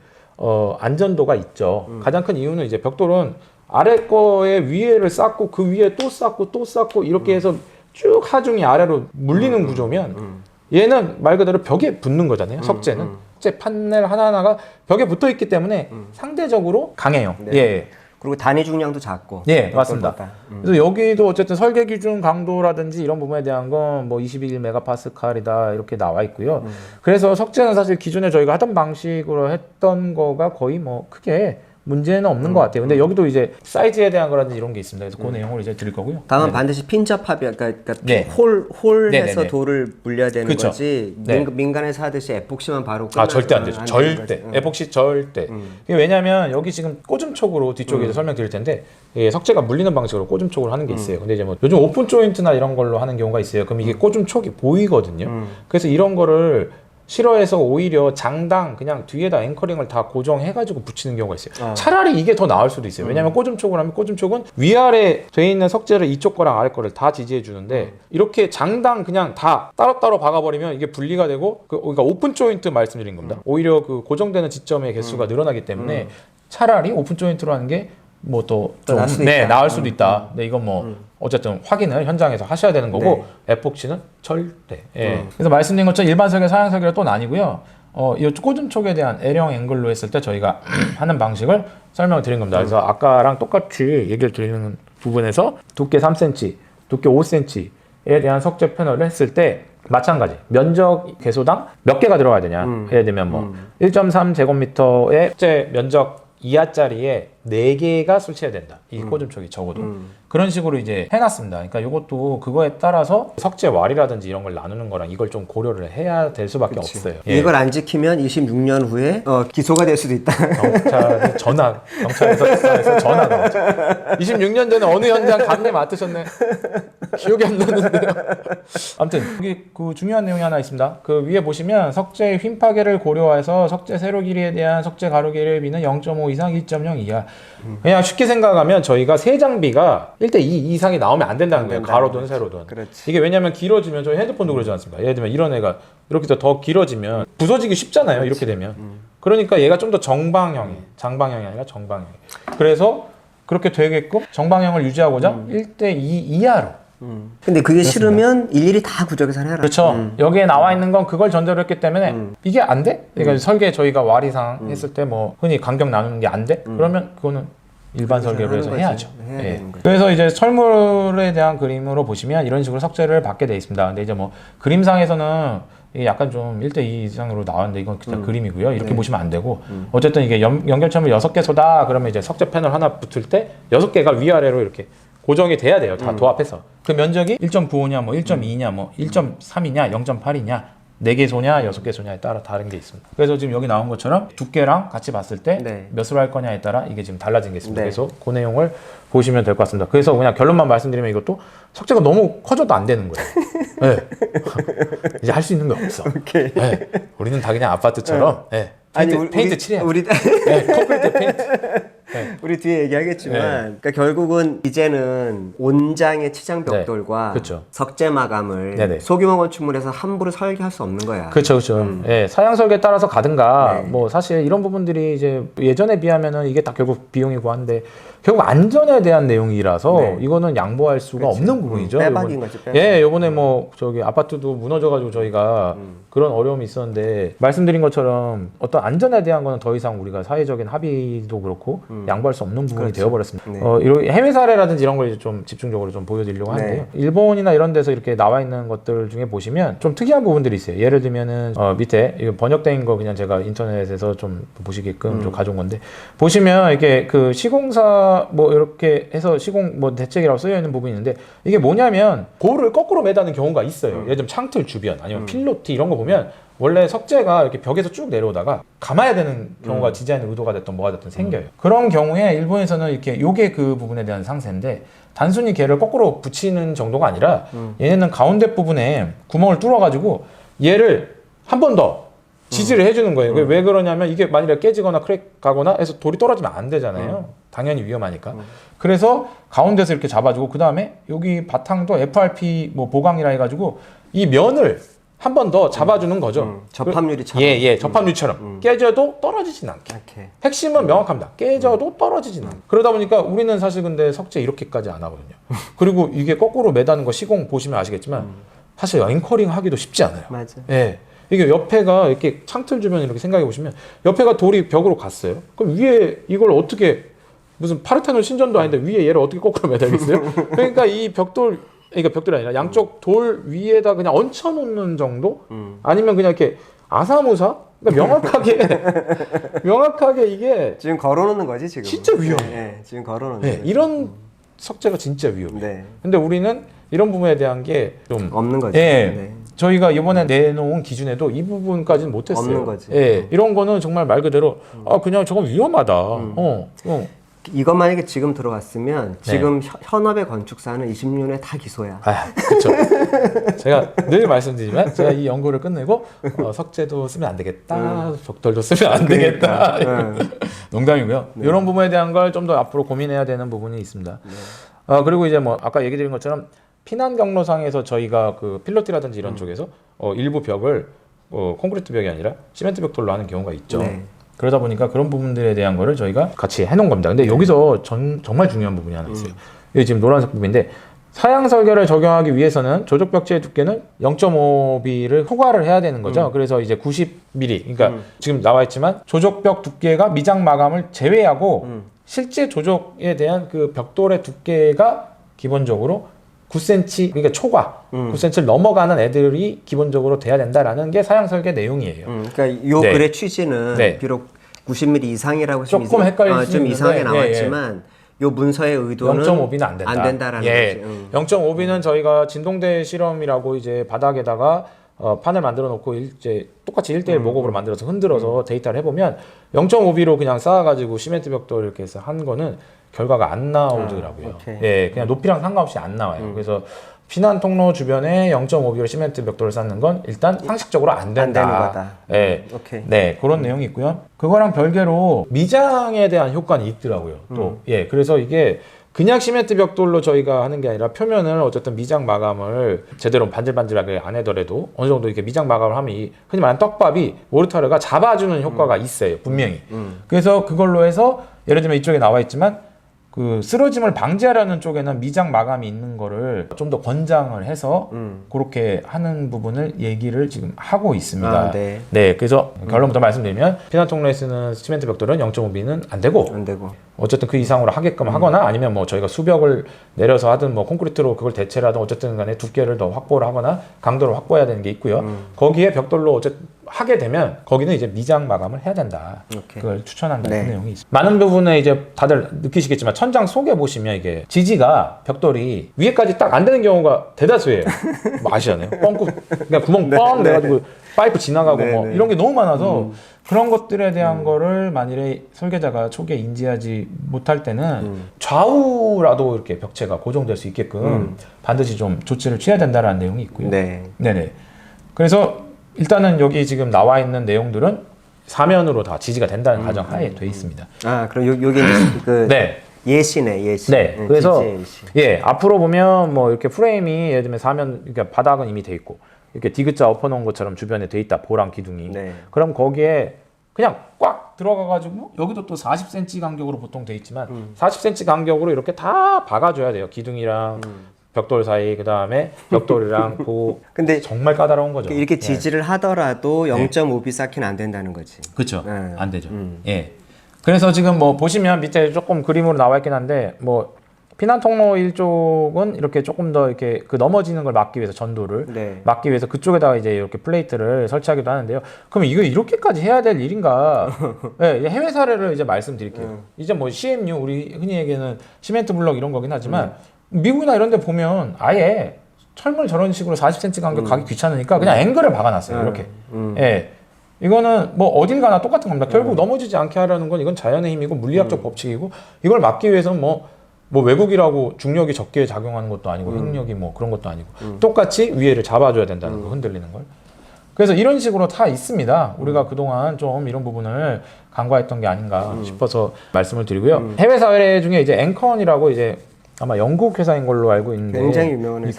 안전도가 있죠. 가장 큰 이유는 이제 벽돌은 아래 거에 위에를 쌓고 그 위에 또 쌓고 또 쌓고 이렇게 해서 쭉 하중이 아래로 물리는 구조면 얘는 말 그대로 벽에 붙는 거잖아요. 석재는 석재 판넬 하나하나가 벽에 붙어 있기 때문에 상대적으로 강해요. 네. 예. 그리고 단위 중량도 작고. 예, 맞습니다. 벽돌보다. 그래서 여기도 어쨌든 설계 기준 강도라든지 이런 부분에 대한 건 뭐 21메가파스칼이다 이렇게 나와 있고요. 그래서 석재는 사실 기존에 저희가 하던 방식으로 했던 거가 거의 뭐 크게 문제는 없는 것 같아요. 근데 여기도 이제 사이즈에 대한 거라든지 이런 게 있습니다. 그래서 그 내용을 이제 드릴 거고요. 다음은 네. 반드시 핀접합이 그러니까 네. 홀해서 네네네. 돌을 물려야 되는 그쵸. 거지. 네. 민간에서 하듯이 에폭시만 바로 절대 안 되죠. 절대. 응. 에폭시 절대. 이게 왜냐면 여기 지금 꽂음촉으로 뒤쪽에서 설명드릴 텐데 예, 석재가 물리는 방식으로 꽂음촉을 하는 게 있어요. 근데 이제 뭐 요즘 오픈 조인트나 이런 걸로 하는 경우가 있어요. 그럼 이게 꽂음촉이 보이거든요. 그래서 이런 거를 싫어해서 오히려 장당 그냥 뒤에다 앵커링을 다 고정해가지고 붙이는 경우가 있어요. 차라리 이게 더 나을 수도 있어요. 왜냐하면 꽂음촉을 하면 꽂음촉은 위아래 돼 있는 석재를 이쪽 거랑 아래 거를 다 지지해 주는데 이렇게 장당 그냥 다 따로따로 박아버리면 이게 분리가 되고 그러니까 오픈 조인트 말씀드린 겁니다. 오히려 그 고정되는 지점의 개수가 늘어나기 때문에 차라리 오픈 조인트로 하는 게 뭐 또 나을 수도 네, 있다. 나을 수도 있다. 근데 이건 뭐 어쨌든 확인을 현장에서 하셔야 되는 거고 에폭시는 절대. 예. 그래서 말씀드린 것처럼 일반 설계, 사양 설계가 또 나뉘고요. 이 꽂음촉에 대한 L형 앵글로 했을 때 저희가 하는 방식을 설명을 드린 겁니다. 그래서 아까랑 똑같이 얘기를 드리는 부분에서 두께 3cm, 두께 5cm에 대한 석재 패널을 했을 때 마찬가지 면적 개소당 몇 개가 들어가야 되냐. 예를 들면 뭐 1.3 제곱미터의 석재 면적 이하짜리에 4개가 설치해야 된다. 이 꽂음촉이 적어도. 그런 식으로 이제 해놨습니다. 그러니까 이것도 그거에 따라서 석재 왈이라든지 이런 걸 나누는 거랑 이걸 좀 고려를 해야 될 수밖에 없어요. 예. 이걸 안 지키면 26년 후에 기소가 될 수도 있다. 경찰이 경찰에서 전화가 오죠. 26년 전에 어느 현장 감리 맡으셨네. 기억이 안 나는데요. 아무튼 여기 그 중요한 내용이 하나 있습니다. 그 위에 보시면 석재의 휨 파괴를 고려해서 석재 세로 길이에 대한 석재 가로 길이비는 0.5 이상 1.0 이하. 그냥 쉽게 생각하면 저희가 세 장비가 1대2 이상이 나오면 안 된다는 거예요. 가로든 세로든. 그렇지. 이게 왜냐면 길어지면 저희 핸드폰도 그러지 않습니까? 예를 들면 이런 애가 이렇게 더 길어지면 부서지기 쉽잖아요. 이렇게 되면. 그러니까 얘가 좀 더 정방형이 장방형이 아니라 정방형이. 그래서 그렇게 되게끔 정방형을 유지하고자 1대2 이하로 근데 그게 싫으면 일일이 다 구조계산 해라. 그렇죠. 여기에 나와 있는 건 그걸 전제로 했기 때문에 이게 안 돼? 그러니까 설계 저희가 와리상 했을 때 뭐 흔히 간격 나누는 게 안 돼? 그러면 그거는 일반 설계로 해서 해야죠. 예. 그래서 이제 철물에 대한 그림으로 보시면 이런 식으로 석재를 받게 돼 있습니다. 근데 이제 뭐 그림상에서는 이게 약간 좀 1:2 이상으로 나왔는데 이건 그냥 그림이고요. 이렇게 보시면 안 되고 어쨌든 이게 연결철물 6개소다 그러면 이제 석재 패널 하나 붙을 때 6개가 위아래로 이렇게 고정이 돼야 돼요. 다 도합해서. 그 면적이 1.95냐 뭐 1.2냐 뭐 1.3이냐 0.8이냐 4개소냐 6개소냐에 따라 다른 게 있습니다. 그래서 지금 여기 나온 것처럼 두께랑 같이 봤을 때 몇으로 할 거냐에 따라 이게 지금 달라진 게 있습니다. 그래서 그 내용을 보시면 될 것 같습니다. 그래서 그냥 결론만 말씀드리면 이것도 석재가 너무 커져도 안 되는 거예요. 네. 이제 할 수 있는 게 없어. 네. 우리는 다 그냥 아파트처럼 페인트 칠해야 우리 콘크리트 페인트. 우리 뒤에 얘기하겠지만 그러니까 결국은 이제는 온장의 치장 벽돌과 그렇죠. 석재 마감을 소규모 건축물에서 함부로 설계할 수 없는 거야. 그렇죠, 그렇죠. 사양 설계에 따라서 가든가 뭐 사실 이런 부분들이 이제 예전에 비하면은 이게 다 결국 비용이고 한데 결국 안전에 대한 내용이라서 이거는 양보할 수가 없는 부분이죠. 빼박인 거지. 빼박. 요번에 뭐 저기 아파트도 무너져가지고 저희가 그런 어려움이 있었는데 말씀드린 것처럼 어떤 안전에 대한 거는 더 이상 우리가 사회적인 합의도 그렇고 양보할 수 없는 부분이 되어버렸습니다. 이런 해외 사례라든지 이런 걸 이제 좀 집중적으로 좀 보여드리려고 하는데요. 일본이나 이런 데서 이렇게 나와 있는 것들 중에 보시면 좀 특이한 부분들이 있어요. 예를 들면은 밑에 이거 번역된 거 그냥 제가 인터넷에서 좀 보시게끔 좀 가져온 건데 보시면 이게 그 시공사 뭐 이렇게 해서 시공 뭐 대책이라고 쓰여 있는 부분이 있는데 이게 뭐냐면 고를 거꾸로 매다는 경우가 있어요. 예를 들면 창틀 주변 아니면 필로티 이런 거 보면 원래 석재가 이렇게 벽에서 쭉 내려오다가 감아야 되는 경우가 디자인 의도가 됐든 뭐가 됐든 생겨요. 그런 경우에 일본에서는 이렇게 요게 그 부분에 대한 상세인데 단순히 걔를 거꾸로 붙이는 정도가 아니라 얘네는 가운데 부분에 구멍을 뚫어가지고 얘를 한 번 더 지지를 해주는 거예요. 왜 그러냐면 이게 만일에 깨지거나 크랙 가거나 해서 돌이 떨어지면 안 되잖아요. 당연히 위험하니까. 그래서 가운데서 이렇게 잡아주고 그 다음에 여기 바탕도 FRP 뭐 보강이라 해가지고 이 면을 한 번 더 잡아주는 거죠. 접합유리처럼. 접합유리처럼. 깨져도 떨어지진 않게. 핵심은 명확합니다. 깨져도 떨어지진 않게. 그러다 보니까 우리는 사실 근데 석재 이렇게까지 안 하거든요. 그리고 이게 거꾸로 매다는 거 시공 보시면 아시겠지만 사실 앵커링 하기도 쉽지 않아요. 맞아. 이게 옆에가 이렇게 창틀 주변 이렇게 생각해 보시면 옆에가 돌이 벽으로 갔어요. 그럼 위에 이걸 어떻게 무슨 파르테논 신전도 아닌데 위에 얘를 어떻게 거꾸로 매달겠어요? 그러니까 이 벽돌 그러니까 벽돌이 아니라 양쪽 돌 위에다 그냥 얹혀 놓는 정도? 아니면 그냥 이렇게 아사무사? 그러니까 명확하게 이게 지금 걸어놓는 거지 지금. 진짜 위험해. 지금 걸어놓는 거지. 이런 석재가 진짜 위험해. 근데 우리는 이런 부분에 대한 게 좀 없는 거지. 저희가 이번에 내놓은 기준에도 이 부분까지는 못했어요. 없는 거지. 이런 거는 정말 말 그대로 그냥 저건 위험하다. 이것 만약에 지금 들어갔으면 지금 현업의 건축사는 20년에 다 기소야. 그렇죠. 제가 늘 말씀드리지만 제가 이 연구를 끝내고 석재도 쓰면 안 되겠다, 벽돌도 쓰면 안 되겠다. 농담이고요. 이런 부분에 대한 걸 좀 더 앞으로 고민해야 되는 부분이 있습니다. 그리고 이제 뭐 아까 얘기 드린 것처럼 피난 경로상에서 저희가 그 필로티라든지 이런 쪽에서 일부 벽을 콘크리트 벽이 아니라 시멘트 벽돌로 하는 경우가 있죠. 그러다 보니까 그런 부분들에 대한 거를 저희가 같이 해놓은 겁니다. 근데 여기서 정말 중요한 부분이 하나 있어요. 여기 지금 노란색 부분인데 사양 설계를 적용하기 위해서는 조적 벽체의 두께는 0.5mm를 초과를 해야 되는 거죠. 그래서 이제 90mm, 그러니까 지금 나와 있지만 조적벽 두께가 미장 마감을 제외하고 실제 조적에 대한 그 벽돌의 두께가 기본적으로 9cm, 그러니까 초과 9cm를 넘어가는 애들이 기본적으로 돼야 된다라는 게 사양 설계 내용이에요. 그러니까 이 글의 취지는 비록 90mm 이상이라고 조금 헷갈릴 수 좀 있는데, 이상하게 나왔지만 이 문서의 의도는 0.5b는 안 된다라는 거지. 0.5b는 저희가 진동대 실험이라고 이제 바닥에다가 판을 만들어 놓고 이제 똑같이 1:1 모급으로 만들어서 흔들어서 데이터를 해보면 0.5b로 그냥 쌓아가지고 시멘트 벽돌 이렇게 해서 한 거는 결과가 안 나오더라고요. 그냥 높이랑 상관없이 안 나와요. 그래서 피난 통로 주변에 0.5b로 시멘트 벽돌을 쌓는 건 일단 상식적으로 안 된다. 안 되는 거다. 그런 내용이 있고요. 그거랑 별개로 미장에 대한 효과는 있더라고요. 또 그래서 이게 그냥 시멘트 벽돌로 저희가 하는 게 아니라 표면을 어쨌든 미장 마감을 제대로 반질반질하게 안 해더라도 어느 정도 이렇게 미장 마감을 하면 이 흔히 말하는 떡밥이 모르타르가 잡아주는 효과가 있어요, 분명히. 그래서 그걸로 해서 예를 들면 이쪽에 나와 있지만 그 쓰러짐을 방지하려는 쪽에는 미장 마감이 있는 거를 좀 더 권장을 해서 그렇게 하는 부분을 얘기를 지금 하고 있습니다. 아, 네. 네, 그래서 결론부터 말씀드리면 피난 통로에 쓰는 시멘트 벽돌은 0.5mm는 안 되고 어쨌든 그 이상으로 하게끔 하거나 아니면 뭐 저희가 수벽을 내려서 하든 뭐 콘크리트로 그걸 대체를 하든 어쨌든 간에 두께를 더 확보를 하거나 강도를 확보해야 되는 게 있고요. 거기에 벽돌로 어쨌든 하게 되면 거기는 이제 미장 마감을 해야 된다. 그걸 추천한다는 내용이 있습니다. 많은 부분에 이제 다들 느끼시겠지만 천장 속에 보시면 이게 지지가 벽돌이 위에까지 딱 안 되는 경우가 대다수예요. 뭐 아시잖아요. 뻥꾸 그냥 구멍 뻥 내가지고 파이프 지나가고 뭐 이런 게 너무 많아서 그런 것들에 대한 거를 만일에 설계자가 초기에 인지하지 못할 때는 좌우라도 이렇게 벽체가 고정될 수 있게끔 반드시 좀 조치를 취해야 된다는 내용이 있고요. 네네. 그래서 일단은 여기 지금 나와 있는 내용들은 사면으로 다 지지가 된다는 가정하에 돼 있습니다. 아, 그럼 여기 이제 그 예시네, 예시. 네. 그래서 예시. 앞으로 보면 뭐 이렇게 프레임이 예를 들면 사면 그러니까 바닥은 이미 돼 있고 이렇게 디귿자 엎어놓은 것처럼 주변에 돼 있다. 보랑 기둥이. 그럼 거기에 그냥 꽉 들어가가지고 여기도 또 40cm 간격으로 보통 돼 있지만 40cm 간격으로 이렇게 다 박아줘야 돼요. 기둥이랑 벽돌 사이 그 다음에 벽돌이랑 근데 정말 까다로운 거죠. 이렇게 지지를 하더라도 0.5B 쌓기는 안 된다는 거지. 그렇죠. 안 되죠. 예. 그래서 지금 뭐 보시면 밑에 조금 그림으로 나와 있긴 한데 뭐 피난 통로 일쪽은 이렇게 조금 더 이렇게 그 넘어지는 걸 막기 위해서 전도를 막기 위해서 그쪽에다가 이제 이렇게 플레이트를 설치하기도 하는데요. 그럼 이거 이렇게까지 해야 될 일인가? 네, 해외 사례를 이제 말씀드릴게요. 이제 뭐 CMU 우리 흔히 얘기하는 시멘트 블럭 이런 거긴 하지만 미국이나 이런 데 보면 아예 철물 저런 식으로 40cm 간격 가기 귀찮으니까 그냥 앵글을 박아놨어요. 이렇게. 예. 이거는 뭐 어딜 가나 똑같은 겁니다. 결국 넘어지지 않게 하려는 건 이건 자연의 힘이고 물리학적 법칙이고 이걸 막기 위해서는 뭐 외국이라고 중력이 적게 작용하는 것도 아니고 핵력이 뭐 그런 것도 아니고 똑같이 위에를 잡아줘야 된다는 거 흔들리는 걸. 그래서 이런 식으로 다 있습니다. 우리가 그동안 좀 이런 부분을 간과했던 게 아닌가 싶어서 말씀을 드리고요. 해외 사회 중에 이제 앵컨이라고 이제 아마 영국 회사인 걸로 알고 있는데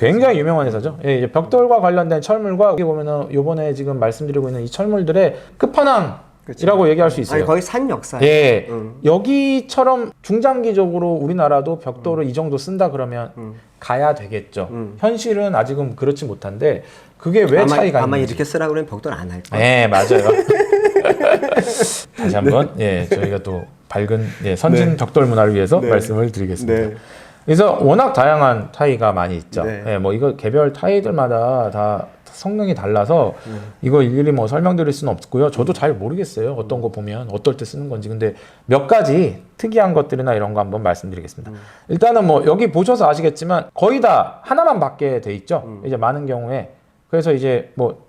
굉장히 유명한 회사죠. 예, 이제 벽돌과 관련된 철물과 여기 보면은 요번에 지금 말씀드리고 있는 이 철물들의 끝판왕이라고 얘기할 수 있어요. 아니 거의 산 역사예요. 예, 여기처럼 중장기적으로 우리나라도 벽돌을 이 정도 쓴다 그러면 가야 되겠죠. 현실은 아직은 그렇지 못한데 그게 왜 차이가 있는지. 아마 이렇게 쓰라 그러면 벽돌 안 할 거예요. 예, 맞아요. 다시 한번 예, 저희가 또 밝은 선진 벽돌 문화를 위해서 말씀을 드리겠습니다. 그래서 워낙 다양한 타이가 많이 있죠. 예, 뭐 이거 개별 타이들마다 다 성능이 달라서 이거 일일이 뭐 설명드릴 수는 없고요. 저도 잘 모르겠어요. 어떤 거 보면 어떨 때 쓰는 건지. 근데 몇 가지 특이한 것들이나 이런 거 한번 말씀드리겠습니다. 일단은 뭐 여기 보셔서 아시겠지만 거의 다 하나만 받게 돼 있죠. 이제 많은 경우에. 그래서 이제 뭐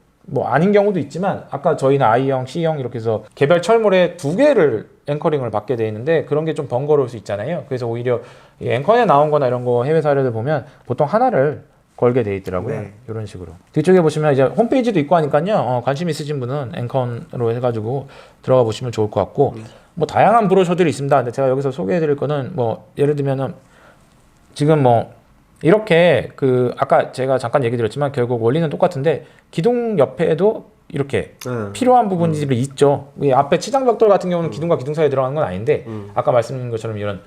아닌 경우도 있지만 아까 저희는 I형, C형 이렇게 해서 개별 철물에 2개를 앵커링을 받게 돼 있는데 그런 게 좀 번거로울 수 있잖아요. 그래서 오히려 이 앵커에 나온 거나 이런 거 해외 사례들 보면 보통 하나를 걸게 돼 있더라고요. 이런 식으로. 뒤쪽에 보시면 이제 홈페이지도 있고 하니까요. 관심 있으신 분은 앵컨으로 해가지고 들어가 보시면 좋을 것 같고 뭐 다양한 브로셔들이 있습니다. 근데 제가 여기서 소개해 드릴 거는 뭐 예를 들면은 지금 뭐 이렇게 그 아까 제가 잠깐 얘기 드렸지만 결국 원리는 똑같은데 기둥 옆에도 이렇게 필요한 부분들이 있죠. 이 앞에 치장벽돌 같은 경우는 기둥과 기둥 사이에 들어가는 건 아닌데 아까 말씀드린 것처럼 이런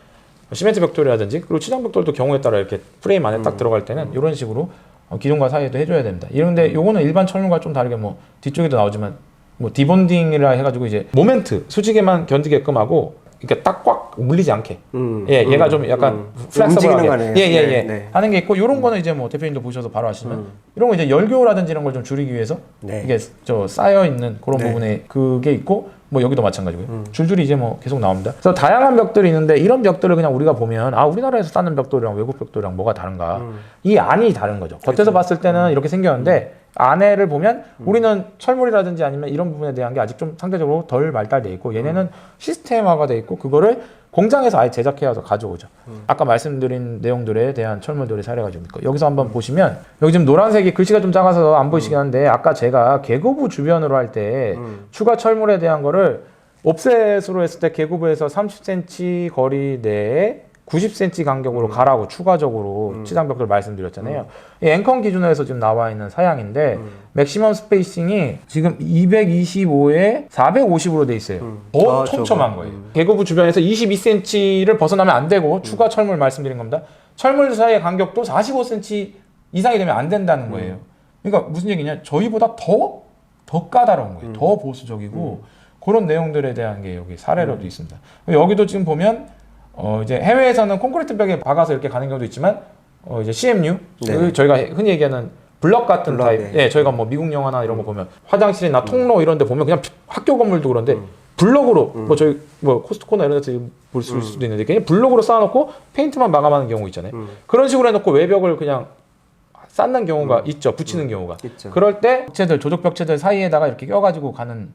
시멘트 벽돌이라든지 그리고 치장벽돌도 경우에 따라 이렇게 프레임 안에 딱 들어갈 때는 이런 식으로 기둥과 사이에도 해줘야 됩니다. 이런데 요거는 일반 철물과 좀 다르게 뭐 뒤쪽에도 나오지만 뭐 디본딩이라 해가지고 이제 모멘트 수직에만 견디게끔 하고 그러니까 딱 꽉 물리지 않게. 예, 얘가 좀 약간 플렉서블하게 하는 게 있고 이런 거는 이제 뭐 대표님도 보셔서 바로 아시지만 이런 거 이제 열교라든지 이런 걸 좀 줄이기 위해서 이게 저 쌓여 있는 그런 부분에 그게 있고 뭐 여기도 마찬가지고요. 줄줄이 이제 뭐 계속 나옵니다. 그래서 다양한 벽들이 있는데 이런 벽들을 그냥 우리가 보면 아 우리나라에서 쌓는 벽돌이랑 외국 벽돌이랑 뭐가 다른가? 이 안이 다른 거죠. 겉에서 봤을 때는 이렇게 생겼는데 안에를 보면 우리는 철물이라든지 아니면 이런 부분에 대한 게 아직 좀 상대적으로 덜 발달돼 있고 얘네는 시스템화가 돼 있고 그거를 공장에서 아예 제작해서 가져오죠. 아까 말씀드린 내용들에 대한 철물들의 사례가 좀 있고 여기서 한번 보시면 여기 지금 노란색이 글씨가 좀 작아서 안 보이시긴 한데 아까 제가 계고부 주변으로 할 때 추가 철물에 대한 거를 옵셋으로 했을 때 계고부에서 30cm 거리 내에 90cm 간격으로 가라고 추가적으로 치장 벽돌 말씀드렸잖아요. 이 앵컨 기준에서 지금 나와 있는 사양인데 맥시멈 스페이싱이 지금 225에 450으로 돼 있어요. 더 촘촘한 거예요. 계고부 주변에서 22cm를 벗어나면 안 되고 추가 철물 말씀드린 겁니다. 철물 사이의 간격도 45cm 이상이 되면 안 된다는 거예요. 그러니까 무슨 얘기냐? 저희보다 더 까다로운 거예요. 더 보수적이고 그런 내용들에 대한 게 여기 사례로도 있습니다. 여기도 지금 보면 이제 해외에서는 콘크리트 벽에 박아서 이렇게 가는 경우도 있지만 이제 CMU 그 저희가 흔히 얘기하는 블럭 같은 타입. 예, 저희가 뭐 미국 영화나 이런 거 보면 화장실이나 통로 이런 데 보면 그냥 학교 건물도 그런데 블럭으로 뭐 저희 뭐 코스트코나 이런 데서 볼 수도 있는데 그냥 블럭으로 쌓아놓고 페인트만 마감하는 경우 있잖아요. 그런 식으로 해놓고 외벽을 그냥 쌓는 경우가 있죠. 붙이는 경우가. 있죠. 그럴 때 벽체들, 조적 벽체들 사이에다가 이렇게 껴가지고 가는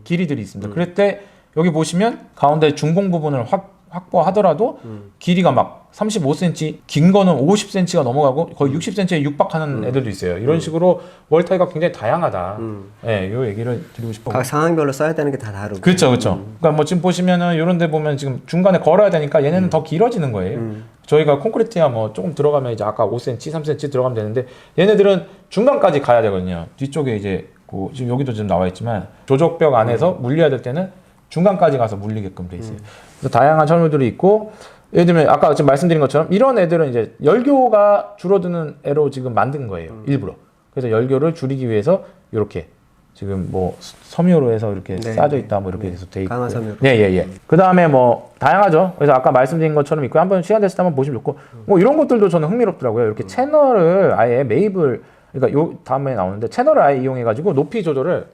길이들이 있습니다. 그럴 때 여기 보시면 가운데 중공 부분을 확보하더라도 길이가 막 35cm, 긴 거는 50cm가 넘어가고 거의 60cm에 육박하는 애들도 있어요. 이런 식으로 월타이가 굉장히 다양하다. 예, 요 얘기를 드리고 싶어요. 각 상황별로 써야 되는 게 다 다르고. 그렇죠, 그렇죠. 그러니까 뭐 지금 보시면은 이런 데 보면 지금 중간에 걸어야 되니까 얘네는 더 길어지는 거예요. 저희가 콘크리트야 뭐 조금 들어가면 이제 아까 5cm, 3cm 들어가면 되는데 얘네들은 중간까지 가야 되거든요. 뒤쪽에 이제 지금 여기도 지금 나와 있지만 조적벽 안에서 물려야 될 때는 중간까지 가서 물리게끔 돼 있어요. 그래서 다양한 철물들이 있고 예를 들면 아까 지금 말씀드린 것처럼 이런 애들은 이제 열교가 줄어드는 애로 지금 만든 거예요. 일부러. 그래서 열교를 줄이기 위해서 이렇게 지금 뭐 섬유로 해서 이렇게 싸져 있다 뭐 이렇게 해서 돼 있고. 강화 섬유로. 예. 그다음에 뭐 다양하죠. 그래서 아까 말씀드린 것처럼 있고 한번 시간 됐을 때 한번 보시면 좋고 뭐 이런 것들도 저는 흥미롭더라고요. 이렇게 채널을 아예 매입을 그러니까 요 다음에 나오는데 채널을 아예 이용해 가지고 높이 조절을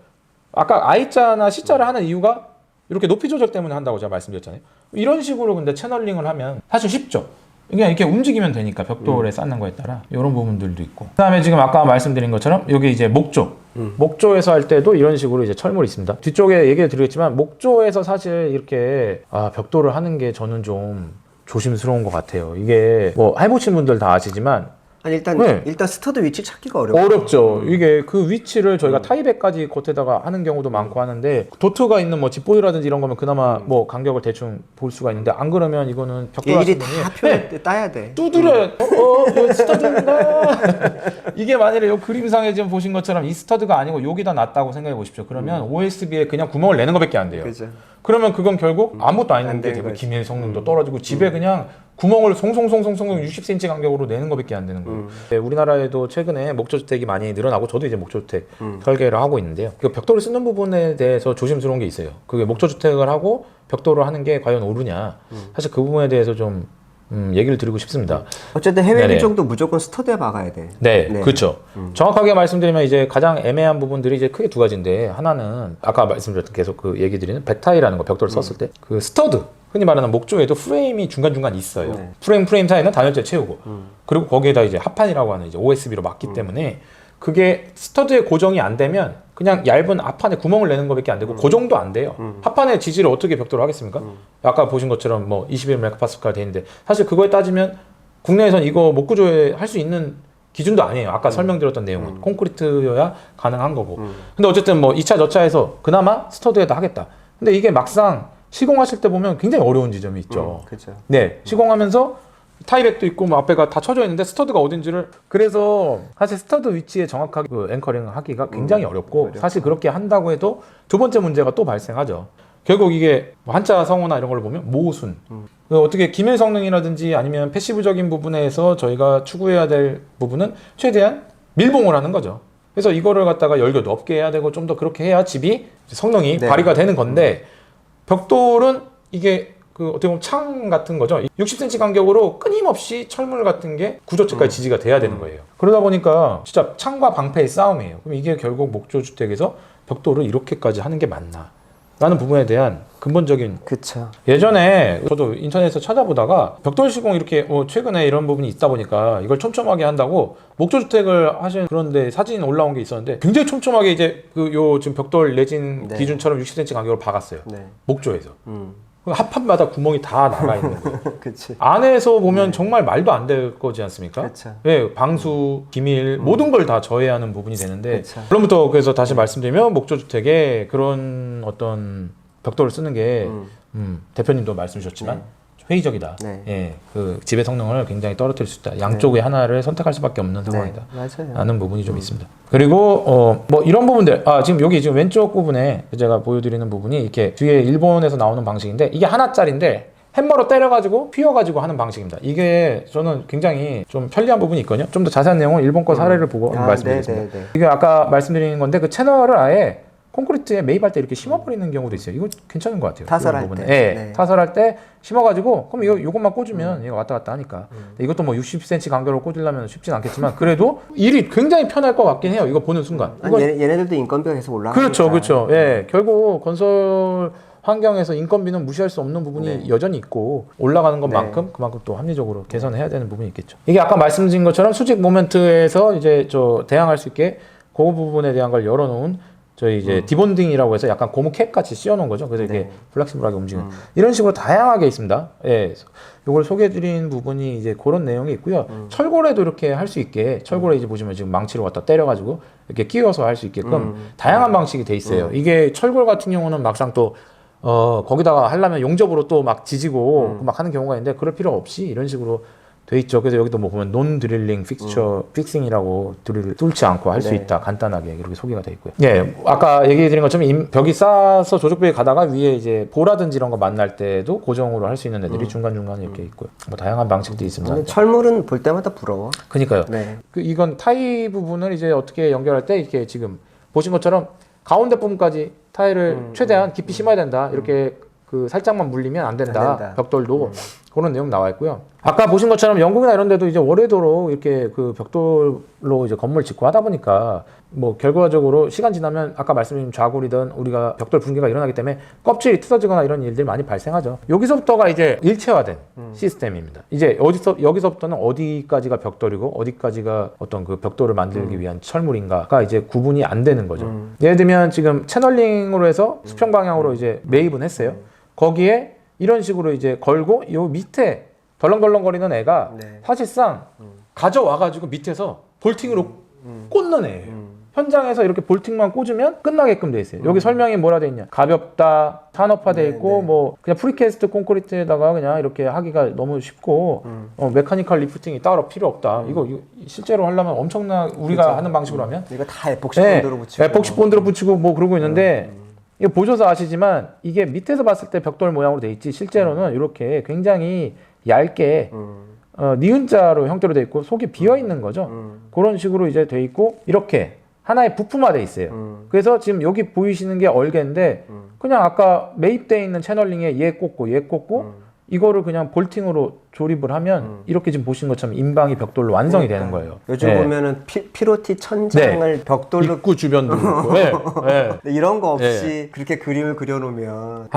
아까 I자나 C자를 하는 이유가 이렇게 높이 조절 때문에 한다고 제가 말씀드렸잖아요. 이런 식으로 근데 채널링을 하면 사실 쉽죠. 그냥 이렇게 움직이면 되니까 벽돌에 쌓는 거에 따라 이런 부분들도 있고. 그다음에 지금 아까 말씀드린 것처럼 여기 이제 목조. 목조에서 할 때도 이런 식으로 이제 철물이 있습니다. 뒤쪽에 얘기를 드리겠지만 목조에서 사실 이렇게 벽돌을 하는 게 저는 좀 조심스러운 것 같아요. 이게 뭐 해보신 분들 다 아시지만 아니 일단 스터드 위치 찾기가 어렵죠. 이게 그 위치를 저희가 타이백까지 겉에다가 하는 경우도 많고 하는데 도트가 있는 뭐 집보이라든지 이런 거면 그나마 뭐 간격을 대충 볼 수가 있는데 안 그러면 이거는 벽돌 일일이 다 따야 돼. 두드려. 여기 스터드인가? 이게 만일에 요 그림상에 지금 보신 것처럼 이 스터드가 아니고 여기다 놨다고 생각해 보십시오. 그러면 OSB에 그냥 구멍을 내는 것밖에 안 돼요. 그죠. 그러면 그건 결국 아무것도 아닌데 되게 기밀 성능도 떨어지고 집에 그냥 구멍을 송송송송송 60cm 간격으로 내는 것밖에 안 되는 거예요. 네, 우리나라에도 최근에 목조주택이 많이 늘어나고 저도 이제 목조주택 설계를 하고 있는데요. 그 벽돌을 쓰는 부분에 대해서 조심스러운 게 있어요. 그게 목조주택을 하고 벽돌을 하는 게 과연 옳으냐. 사실 그 부분에 대해서 좀 얘기를 드리고 싶습니다. 어쨌든 해외 규정도 무조건 스터드에 박아야 돼. 네. 그렇죠. 정확하게 말씀드리면 이제 가장 애매한 부분들이 이제 크게 두 가지인데 하나는 아까 말씀드렸던 계속 그 얘기 드리는 백타이라는 거 벽돌을 썼을 때 그 스터드 흔히 말하는 목조에도 프레임이 중간중간 있어요. 프레임 사이는 단열재 채우고 그리고 거기에다 이제 합판이라고 하는 이제 OSB로 막기 때문에 그게 스터드에 고정이 안 되면 그냥 얇은 앞판에 구멍을 내는 것밖에 안 되고 고정도 안 돼요. 합판의 지지를 어떻게 벽돌을 하겠습니까? 아까 보신 것처럼 뭐 21메가파스칼 돼 있는데 사실 그거에 따지면 국내에선 이거 목구조에 할 수 있는 기준도 아니에요. 아까 설명드렸던 내용은 콘크리트여야 가능한 거고. 근데 어쨌든 뭐 2차 저차에서 그나마 스터드에다 하겠다. 근데 이게 막상 시공하실 때 보면 굉장히 어려운 지점이 있죠. 그렇죠. 네, 시공하면서 타이백도 있고 뭐 앞에가 다 쳐져 있는데 스터드가 어딘지를 그래서 사실 스터드 위치에 정확하게 그 앵커링을 하기가 굉장히 어렵고 사실 그렇게 한다고 해도 두 번째 문제가 또 발생하죠. 결국 이게 한자 성어나 이런 걸 보면 모순 어떻게 기밀 성능이라든지 아니면 패시브적인 부분에서 저희가 추구해야 될 부분은 최대한 밀봉을 하는 거죠. 그래서 이거를 갖다가 열교도 없게 해야 되고 좀 더 그렇게 해야 집이 성능이 발휘가 되는 건데 벽돌은 이게 그 어떻게 보면 창 같은 거죠. 60cm 간격으로 끊임없이 철물 같은 게 구조체까지 지지가 돼야 되는 거예요. 그러다 보니까 진짜 창과 방패의 싸움이에요. 그럼 이게 결국 목조주택에서 벽돌을 이렇게까지 하는 게 맞나? 라는 부분에 대한 근본적인 그쵸. 예전에 저도 인터넷에서 찾아보다가 벽돌 시공 이렇게 최근에 이런 부분이 있다 보니까 이걸 촘촘하게 한다고 목조주택을 하시는 그런데 사진 올라온 게 있었는데 굉장히 촘촘하게 이제 그 요 지금 벽돌 레진 기준처럼 60cm 간격으로 박았어요. 목조에서. 합판마다 구멍이 다 나가 있는 거예요. 그치. 안에서 보면 정말 말도 안 될 거지 않습니까? 그쵸. 네, 방수, 기밀 모든 걸 다 저해하는 부분이 되는데 그럼부터 그래서 다시 말씀드리면 목조주택에 그런 어떤 벽돌을 쓰는 게 대표님도 말씀 주셨지만 회의적이다. 네. 예, 그 집의 성능을 굉장히 떨어뜨릴 수 있다. 양쪽의 하나를 선택할 수밖에 없는 상황이다. 맞아요. 라는 부분이 좀 있습니다. 그리고 뭐 이런 부분들, 지금 여기 지금 왼쪽 부분에 제가 보여드리는 부분이 이렇게 뒤에 일본에서 나오는 방식인데 이게 하나짜리인데 햄머로 때려가지고 휘어가지고 하는 방식입니다. 이게 저는 굉장히 좀 편리한 부분이 있거든요. 좀 더 자세한 내용은 일본 거 사례를 보고 말씀드리겠습니다. 이게 아까 말씀드린 건데 그 채널을 아예 콘크리트에 매입할 때 이렇게 심어버리는 경우도 있어요. 이거 괜찮은 것 같아요. 타설할 때. 네. 타설할 때 심어가지고 그럼 이것만 꽂으면 얘가 왔다 갔다 하니까. 이것도 뭐 60cm 간격으로 꽂으려면 쉽진 않겠지만 그래도 일이 굉장히 편할 것 같긴 해요. 이거 보는 순간. 얘네들도 인건비가 계속 올라가니까. 그렇죠. 예, 결국 건설 환경에서 인건비는 무시할 수 없는 부분이 여전히 있고 올라가는 것만큼 그만큼 또 합리적으로 개선해야 되는 부분이 있겠죠. 이게 아까 말씀드린 것처럼 수직 모멘트에서 이제 대항할 수 있게 그 부분에 대한 걸 열어놓은 저희 이제 디본딩이라고 해서 약간 고무 캡 같이 씌워놓은 거죠. 그래서 이게 플렉시블하게 움직이는 이런 식으로 다양하게 있습니다. 예, 이걸 소개해드린 부분이 이제 그런 내용이 있고요. 철골에도 이렇게 할 수 있게 철골에 이제 보시면 지금 망치로 갖다 때려가지고 이렇게 끼워서 할 수 있게끔 다양한 방식이 돼 있어요. 이게 철골 같은 경우는 막상 또 거기다가 하려면 용접으로 또 막 지지고 막 하는 경우가 있는데 그럴 필요 없이 이런 식으로 돼 있죠. 그래서 여기도 뭐 보면 논 드릴링 픽처 픽싱이라고 드릴을 뚫지 않고 할 수 있다. 간단하게 이렇게 소개가 돼 있고요. 예, 아까 얘기해 드린 것처럼 벽이 싸서 조적벽에 가다가 위에 이제 보라든지 이런 거 만날 때도 고정으로 할 수 있는 애들이 중간중간에 이렇게 있고요. 뭐 다양한 방식들이 있습니다. 철물은 볼 때마다 부러워. 그러니까요. 네. 이건 타이 부분을 이제 어떻게 연결할 때 이렇게 지금 보신 것처럼 가운데 부분까지 타일을 최대한 깊이 심어야 된다. 이렇게 그 살짝만 물리면 안 된다. 벽돌도 그런 내용 나와 있고요. 아까 보신 것처럼 영국이나 이런 데도 이제 월해도로 이렇게 그 벽돌로 이제 건물 짓고 하다 보니까 뭐 결과적으로 시간 지나면 아까 말씀드린 좌골이든 우리가 벽돌 붕괴가 일어나기 때문에 껍질이 뜯어지거나 이런 일들이 많이 발생하죠. 여기서부터가 이제 일체화된 시스템입니다. 이제 여기서부터는 어디까지가 벽돌이고 어디까지가 어떤 그 벽돌을 만들기 위한 철물인가가 이제 구분이 안 되는 거죠. 예를 들면 지금 채널링으로 해서 수평 방향으로 이제 매입은 했어요. 거기에 이런 식으로 이제 걸고 요 밑에 덜렁덜렁거리는 애가 사실상 가져와가지고 밑에서 볼팅으로 꽂는 애예요. 현장에서 이렇게 볼팅만 꽂으면 끝나게끔 돼 있어요. 여기 설명이 뭐라 돼 있냐? 가볍다, 산업화돼 있고 뭐 그냥 프리캐스트 콘크리트에다가 그냥 이렇게 하기가 너무 쉽고 메카니컬 리프팅이 따로 필요 없다. 이거 실제로 하려면 엄청나 우리가 하는 방식으로 하면 이거 다 에폭시 본드로 붙이고 에폭시 본드로 붙이고 뭐 그러고 있는데 이거 보셔서 아시지만 이게 밑에서 봤을 때 벽돌 모양으로 돼 있지 실제로는 이렇게 굉장히 얇게 니은자로 형태로 돼 있고 속이 비어 있는 거죠. 그런 식으로 이제 돼 있고 이렇게 하나의 부품화돼 있어요. 그래서 지금 여기 보이시는 게 얼개인데 그냥 아까 매입되어 있는 채널링에 얘 꽂고 이거를 그냥 볼팅으로 조립을 하면 이렇게 지금 보신 것처럼 인방이 벽돌로 완성이 되는 거예요. 요즘 보면은 피로티 천장을 벽돌로 입구 주변도 있고 이런 거 없이 그렇게 그림을 그려놓으면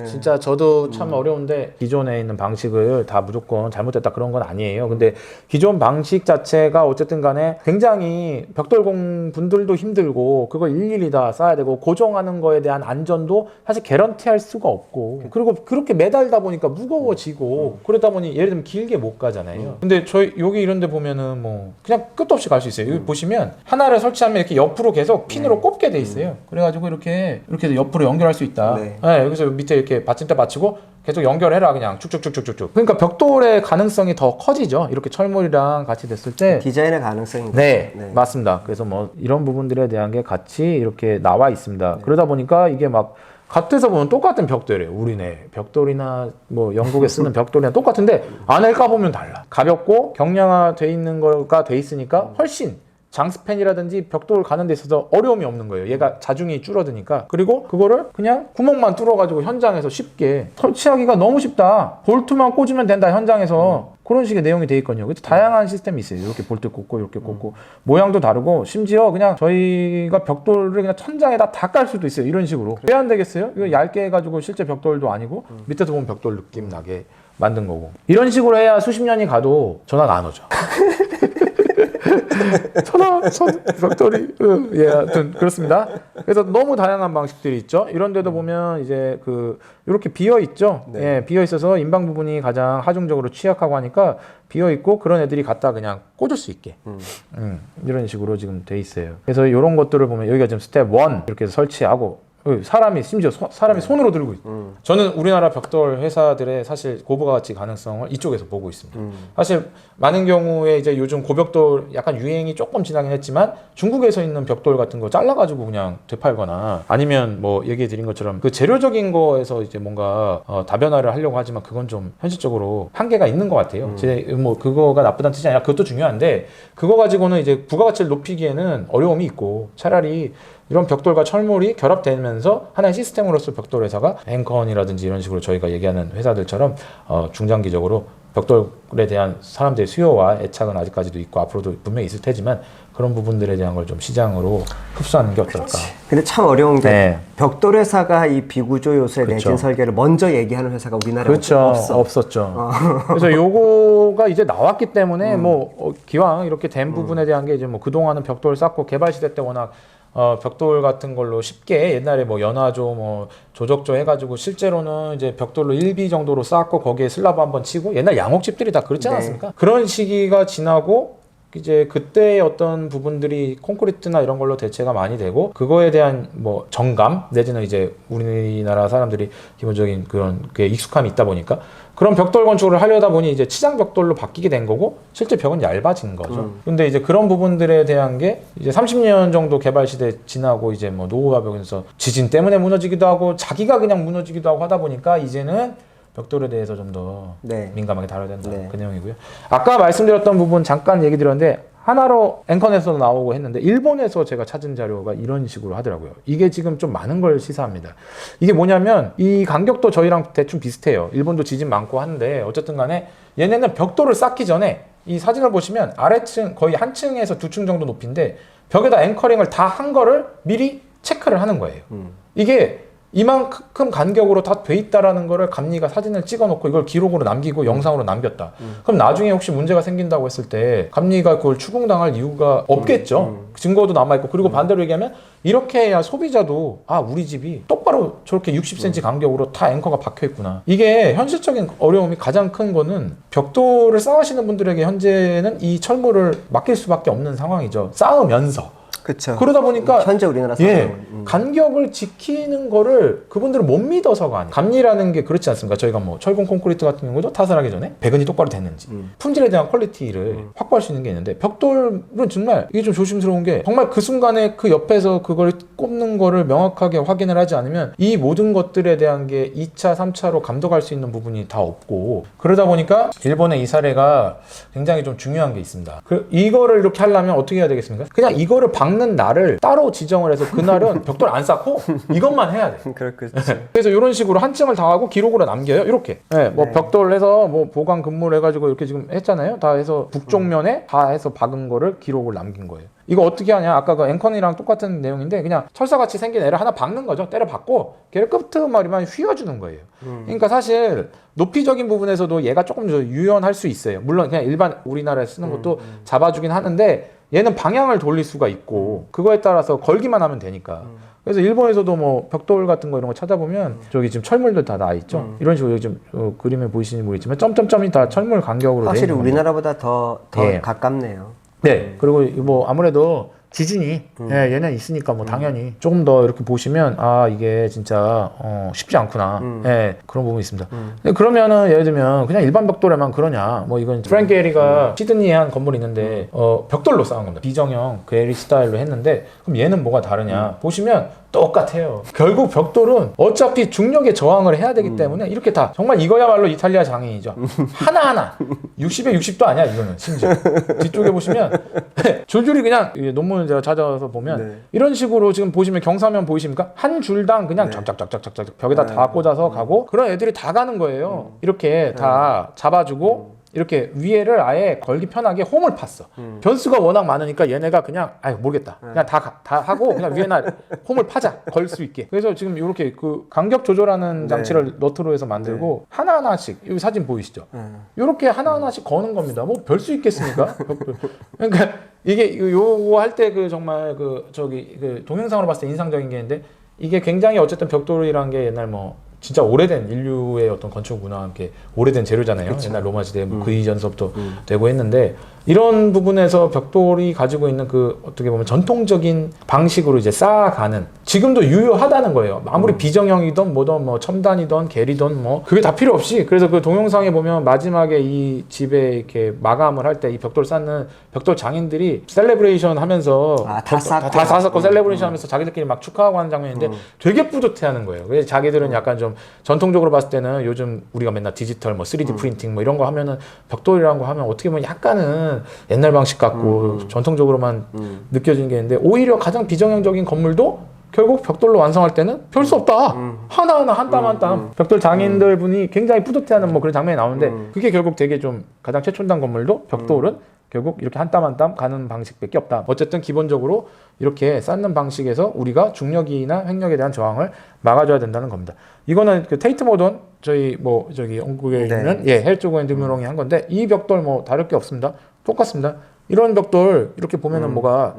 진짜 저도 참 어려운데 기존에 있는 방식을 다 무조건 잘못됐다 그런 건 아니에요. 근데 기존 방식 자체가 어쨌든 간에 굉장히 벽돌공 분들도 힘들고 그걸 일일이 다 쌓아야 되고 고정하는 거에 대한 안전도 사실 개런티할 수가 없고 그리고 그렇게 매달다 보니까 무거워지고 그러다 보니 예를 들면 길게 못 가잖아요. 근데 저희 여기 이런 데 보면은 뭐 그냥 끝도 없이 갈 수 있어요. 여기 보시면 하나를 설치하면 이렇게 옆으로 계속 핀으로 꼽게 돼 있어요. 그래가지고 이렇게 옆으로 연결할 수 있다. 여기서 밑에 이렇게 받침대 받치고 계속 연결해라 그냥 쭉쭉쭉쭉쭉. 그러니까 벽돌의 가능성이 더 커지죠. 이렇게 철물이랑 같이 됐을 때 디자인의 가능성이 맞습니다. 그래서 뭐 이런 부분들에 대한 게 같이 이렇게 나와 있습니다. 그러다 보니까 이게 막 겉에서 보면 똑같은 벽돌이에요. 우리네 벽돌이나 뭐 영국에 쓰는 벽돌이랑 똑같은데 안에 까보면 달라. 가볍고 경량화돼 있는 거가 돼 있으니까 훨씬 장스팬이라든지 벽돌 가는 데 있어서 어려움이 없는 거예요. 얘가 자중이 줄어드니까. 그리고 그거를 그냥 구멍만 뚫어가지고 현장에서 쉽게 설치하기가 너무 쉽다. 볼트만 꽂으면 된다 현장에서. 그런 식의 내용이 돼 있거든요. 그래서 다양한 시스템이 있어요. 이렇게 볼트 꽂고 이렇게 꽂고 모양도 다르고 심지어 그냥 저희가 벽돌을 그냥 천장에다 다 깔 수도 있어요. 이런 식으로. 왜 안 되겠어요? 이거 얇게 해가지고 실제 벽돌도 아니고 밑에서 보면 벽돌 느낌 나게 만든 거고. 이런 식으로 해야 수십 년이 가도 전화가 안 오죠. 벽돌이 하여튼 그렇습니다. 그래서 너무 다양한 방식들이 있죠. 이런 데도 보면 이제 이렇게 비어 있죠. 비어 있어서 인방 부분이 가장 하중적으로 취약하고 하니까 비어 있고 그런 애들이 갖다 그냥 꽂을 수 있게 이런 식으로 지금 돼 있어요. 그래서 이런 것들을 보면 여기가 지금 스텝 1 이렇게 해서 설치하고 사람이 심지어 사람이 손으로 들고 있어요. 저는 우리나라 벽돌 회사들의 사실 고부가 가치 가능성을 이쪽에서 보고 있습니다. 사실 많은 경우에 이제 요즘 고벽돌 약간 유행이 조금 지나긴 했지만 중국에서 있는 벽돌 같은 거 잘라가지고 그냥 되팔거나 아니면 뭐 얘기해 드린 것처럼 그 재료적인 거에서 이제 뭔가 다변화를 하려고 하지만 그건 좀 현실적으로 한계가 있는 것 같아요. 뭐 그거가 나쁘다는 뜻이 아니라 그것도 중요한데 그거 가지고는 이제 부가가치를 높이기에는 어려움이 있고 차라리 이런 벽돌과 철물이 결합되면서 하나의 시스템으로서 벽돌 회사가 앵컨이라든지 이런 식으로 저희가 얘기하는 회사들처럼 중장기적으로 벽돌에 대한 사람들의 수요와 애착은 아직까지도 있고 앞으로도 분명히 있을 테지만 그런 부분들에 대한 걸 좀 시장으로 흡수하는 게 어떨까. 근데 참 어려운 게 네. 벽돌 회사가 이 비구조 요소의 그렇죠. 내진 설계를 먼저 얘기하는 회사가 우리나라에 그렇죠. 없었죠. 그래서 요거가 이제 나왔기 때문에 뭐 기왕 이렇게 된 부분에 대한 게 이제 뭐 그동안은 벽돌 쌓고 개발 시대 때 워낙 벽돌 같은 걸로 쉽게 옛날에 뭐 연화조 뭐 조적조 해가지고 실제로는 이제 벽돌로 1B 정도로 쌓고 거기에 슬라브 한번 치고 옛날 양옥집들이 다 그렇지 않았습니까? 그런 시기가 지나고 이제 그때의 어떤 부분들이 콘크리트나 이런 걸로 대체가 많이 되고 그거에 대한 뭐 정감 내지는 이제 우리나라 사람들이 기본적인 그런 게 익숙함이 있다 보니까 그런 벽돌 건축을 하려다 보니 이제 치장 벽돌로 바뀌게 된 거고 실제 벽은 얇아진 거죠. 근데 이제 그런 부분들에 대한 게 이제 30년 정도 개발 시대 지나고 이제 뭐 노후화 벽에서 지진 때문에 무너지기도 하고 자기가 그냥 무너지기도 하고 하다 보니까 이제는 벽돌에 대해서 좀 더 민감하게 다뤄야 된다. 그 내용이고요. 아까 말씀드렸던 부분 잠깐 얘기 드렸는데 하나로 앵컨에서도 나오고 했는데 일본에서 제가 찾은 자료가 이런 식으로 하더라고요. 이게 지금 좀 많은 걸 시사합니다. 이게 뭐냐면 이 간격도 저희랑 대충 비슷해요. 일본도 지진 많고 한데 어쨌든 간에 얘네는 벽돌을 쌓기 전에 이 사진을 보시면 아래층 거의 한 층에서 두 층 정도 높이인데 벽에다 앵커링을 다 한 거를 미리 체크를 하는 거예요. 이게 이만큼 간격으로 다 돼 있다라는 거를 감리가 사진을 찍어놓고 이걸 기록으로 남기고 영상으로 남겼다. 그럼 나중에 혹시 문제가 생긴다고 했을 때 감리가 그걸 추궁당할 이유가 없겠죠. 증거도 남아있고 그리고 반대로 얘기하면 이렇게 해야 소비자도 아 우리 집이 똑바로 저렇게 60cm 간격으로 다 앵커가 박혀있구나. 이게 현실적인 어려움이 가장 큰 거는 벽돌을 쌓으시는 분들에게 현재는 이 철물을 맡길 수밖에 없는 상황이죠. 쌓으면서. 그렇죠. 그러다 보니까 현재 우리나라 간격을 지키는 거를 그분들은 못 믿어서가 아니에요. 감리라는 게 그렇지 않습니까? 저희가 뭐 철근 콘크리트 같은 경우도 타설하기 전에 배근이 똑바로 됐는지 품질에 대한 퀄리티를 확보할 수 있는 게 있는데 벽돌은 정말 이게 좀 조심스러운 게 정말 그 순간에 그 옆에서 그걸 꼽는 거를 명확하게 확인을 하지 않으면 이 모든 것들에 대한 게 2차, 3차로 감독할 수 있는 부분이 다 없고 그러다 보니까 일본의 이 사례가 굉장히 좀 중요한 게 있습니다. 이거를 이렇게 하려면 어떻게 해야 되겠습니까? 그냥 이거를 박는 날을 따로 지정을 해서 그날은 벽돌 안 쌓고 이것만 해야 돼. 그렇겠죠. 그래서 이런 식으로 한 층을 다 하고 기록으로 남겨요. 이렇게. 뭐 벽돌 해서 뭐 보강 근무를 해가지고 이렇게 지금 했잖아요. 다 해서 북쪽 면에 다 해서 박은 거를 기록을 남긴 거예요. 이거 어떻게 하냐? 아까 그 앵컨이랑 똑같은 내용인데 그냥 철사같이 생긴 애를 하나 박는 거죠. 때려 박고 걔를 끄트머리만 휘어주는 거예요. 그러니까 사실 높이적인 부분에서도 얘가 조금 더 유연할 수 있어요. 물론 그냥 일반 우리나라에 쓰는 것도 잡아주긴 하는데 얘는 방향을 돌릴 수가 있고 그거에 따라서 걸기만 하면 되니까. 그래서 일본에서도 뭐 벽돌 같은 거 이런 거 찾아보면 저기 지금 철물도 다 나와 있죠. 이런 식으로 여기 좀 그림에 보이시는지 모르겠지만 점점점이 다 철물 간격으로 확실히 우리나라보다 더 가깝네요. 네. 그리고 뭐 아무래도 지진이 얘는 있으니까 뭐 당연히 조금 더 이렇게 보시면 아 이게 진짜 쉽지 않구나. 그런 부분이 있습니다. 근데 그러면은 예를 들면 그냥 일반 벽돌에만 그러냐? 뭐 이건 프랭크 게리가 시드니에 한 건물이 있는데 벽돌로 쌓은 겁니다. 비정형 게리 스타일로 했는데 그럼 얘는 뭐가 다르냐? 보시면 똑같아요. 결국 벽돌은 어차피 중력에 저항을 해야 되기 때문에 이렇게 다 정말 이거야말로 이탈리아 장인이죠. 하나하나 60에 60도 아니야 이거는 심지어 뒤쪽에 보시면 줄줄이 그냥 논문을 제가 찾아서 보면 이런 식으로 지금 보시면 경사면 보이십니까? 한 줄당 그냥 쫙쫙쫙쫙쫙 벽에다 다 꽂아서 가고 그런 애들이 다 가는 거예요. 이렇게 다 잡아주고 이렇게 위에를 아예 걸기 편하게 홈을 팠어. 변수가 워낙 많으니까 얘네가 그냥 모르겠다. 그냥 다 하고 그냥 위에나 홈을 파자. 걸 수 있게. 그래서 지금 이렇게 그 간격 조절하는 장치를 너트로 해서 만들고 하나하나씩 이 사진 보이시죠? 이렇게 하나하나씩 거는 겁니다. 뭐 별 수 있겠습니까? 그러니까 이게 요거 할 때 그 정말 그 저기 그 동영상으로 봤을 때 인상적인 게 있는데 이게 굉장히 어쨌든 벽돌이라는 게 옛날 뭐 진짜 오래된 인류의 어떤 건축 문화와 함께 오래된 재료잖아요. 그쵸. 옛날 로마 시대 그 이전서부터 되고 했는데 이런 부분에서 벽돌이 가지고 있는 그 어떻게 보면 전통적인 방식으로 이제 쌓아가는 지금도 유효하다는 거예요. 아무리 비정형이든 뭐든 뭐 첨단이든 계리든 뭐 그게 다 필요 없이 그래서 그 동영상에 보면 마지막에 이 집에 이렇게 마감을 할 때 이 벽돌 쌓는 벽돌 장인들이 셀레브레이션 하면서 다 쌓고 셀레브레이션 하면서 자기들끼리 막 축하하고 하는 장면인데 되게 뿌듯해하는 거예요. 그래서 자기들은 약간 좀 전통적으로 봤을 때는 요즘 우리가 맨날 디지털 뭐 3D 프린팅 뭐 이런 거 하면은 벽돌이라는 거 하면 어떻게 보면 약간은 옛날 방식 같고 전통적으로만 느껴지는 게 있는데 오히려 가장 비정형적인 건물도 결국 벽돌로 완성할 때는 별 수 없다. 하나하나 한 땀 한 땀. 벽돌 장인들 분이 굉장히 뿌듯해하는 뭐 그런 장면이 나오는데 그게 결국 되게 좀 가장 최첨단 건물도 벽돌은 결국 이렇게 한 땀 한 땀 가는 방식밖에 없다. 어쨌든 기본적으로 이렇게 쌓는 방식에서 우리가 중력이나 횡력에 대한 저항을 막아줘야 된다는 겁니다. 이거는 그 테이트 모던 저희 뭐 저기 영국에 있는 헬조고 앤드 뮤롱이 한 건데 이 벽돌 뭐 다를 게 없습니다. 똑같습니다. 이런 벽돌 이렇게 보면은 뭐가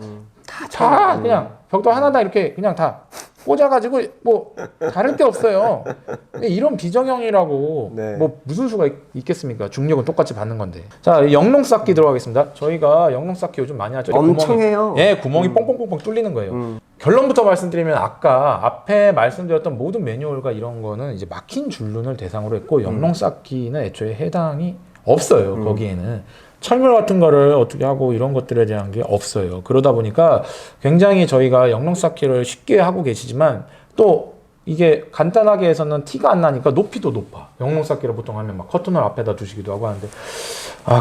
다 그냥 벽돌 하나다 이렇게 그냥 다 꽂아가지고 뭐 다를 게 없어요. 근데 이런 비정형이라고 뭐 무슨 수가 있겠습니까? 중력은 똑같이 받는 건데. 자, 영롱 쌓기 들어가겠습니다. 저희가 영롱 쌓기 요즘 많이 하죠. 엄청 해요. 구멍이 뽕뽕뽕뽕 뚫리는 거예요. 결론부터 말씀드리면 아까 앞에 말씀드렸던 모든 매뉴얼과 이런 거는 이제 막힌 줄눈을 대상으로 했고 영롱 쌓기는 애초에 해당이 없어요. 거기에는. 철물 같은 거를 어떻게 하고 이런 것들에 대한 게 없어요. 그러다 보니까 굉장히 저희가 영롱 쌓기를 쉽게 하고 계시지만 또 이게 간단하게 해서는 티가 안 나니까 높이도 높아. 영롱 쌓기를 보통 하면 막 커튼을 앞에다 두시기도 하고 하는데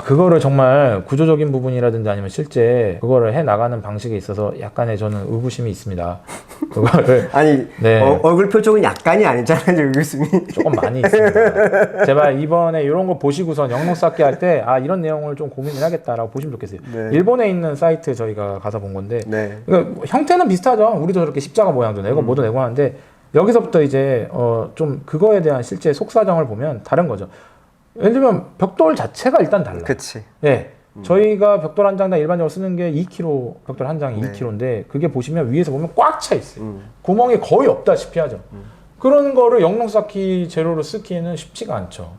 그거를 정말 구조적인 부분이라든지 아니면 실제 그거를 해 나가는 방식에 있어서 약간의 저는 의구심이 있습니다. 그거를 아니 얼굴 표정은 약간이 아니잖아요, 의구심이. 조금 많이 있습니다. 제발 이번에 이런 거 보시고선 영롱 쌓기 할 때 이런 내용을 좀 고민을 하겠다라고 보시면 좋겠어요. 일본에 있는 사이트 저희가 가서 본 건데 그러니까 형태는 비슷하죠. 우리도 저렇게 십자가 모양도 내고 뭐도 내고 하는데 여기서부터 이제 좀 그거에 대한 실제 속사정을 보면 다른 거죠. 예를 들면 벽돌 자체가 일단 달라. 그치. 예. 저희가 벽돌 한 장당 일반적으로 쓰는 게 2kg, 벽돌 한 장이 2kg인데 그게 보시면 위에서 보면 꽉 차 있어요. 구멍이 거의 없다시피 하죠. 그런 거를 영롱 쌓기 재료로 쓰기에는 쉽지가 않죠.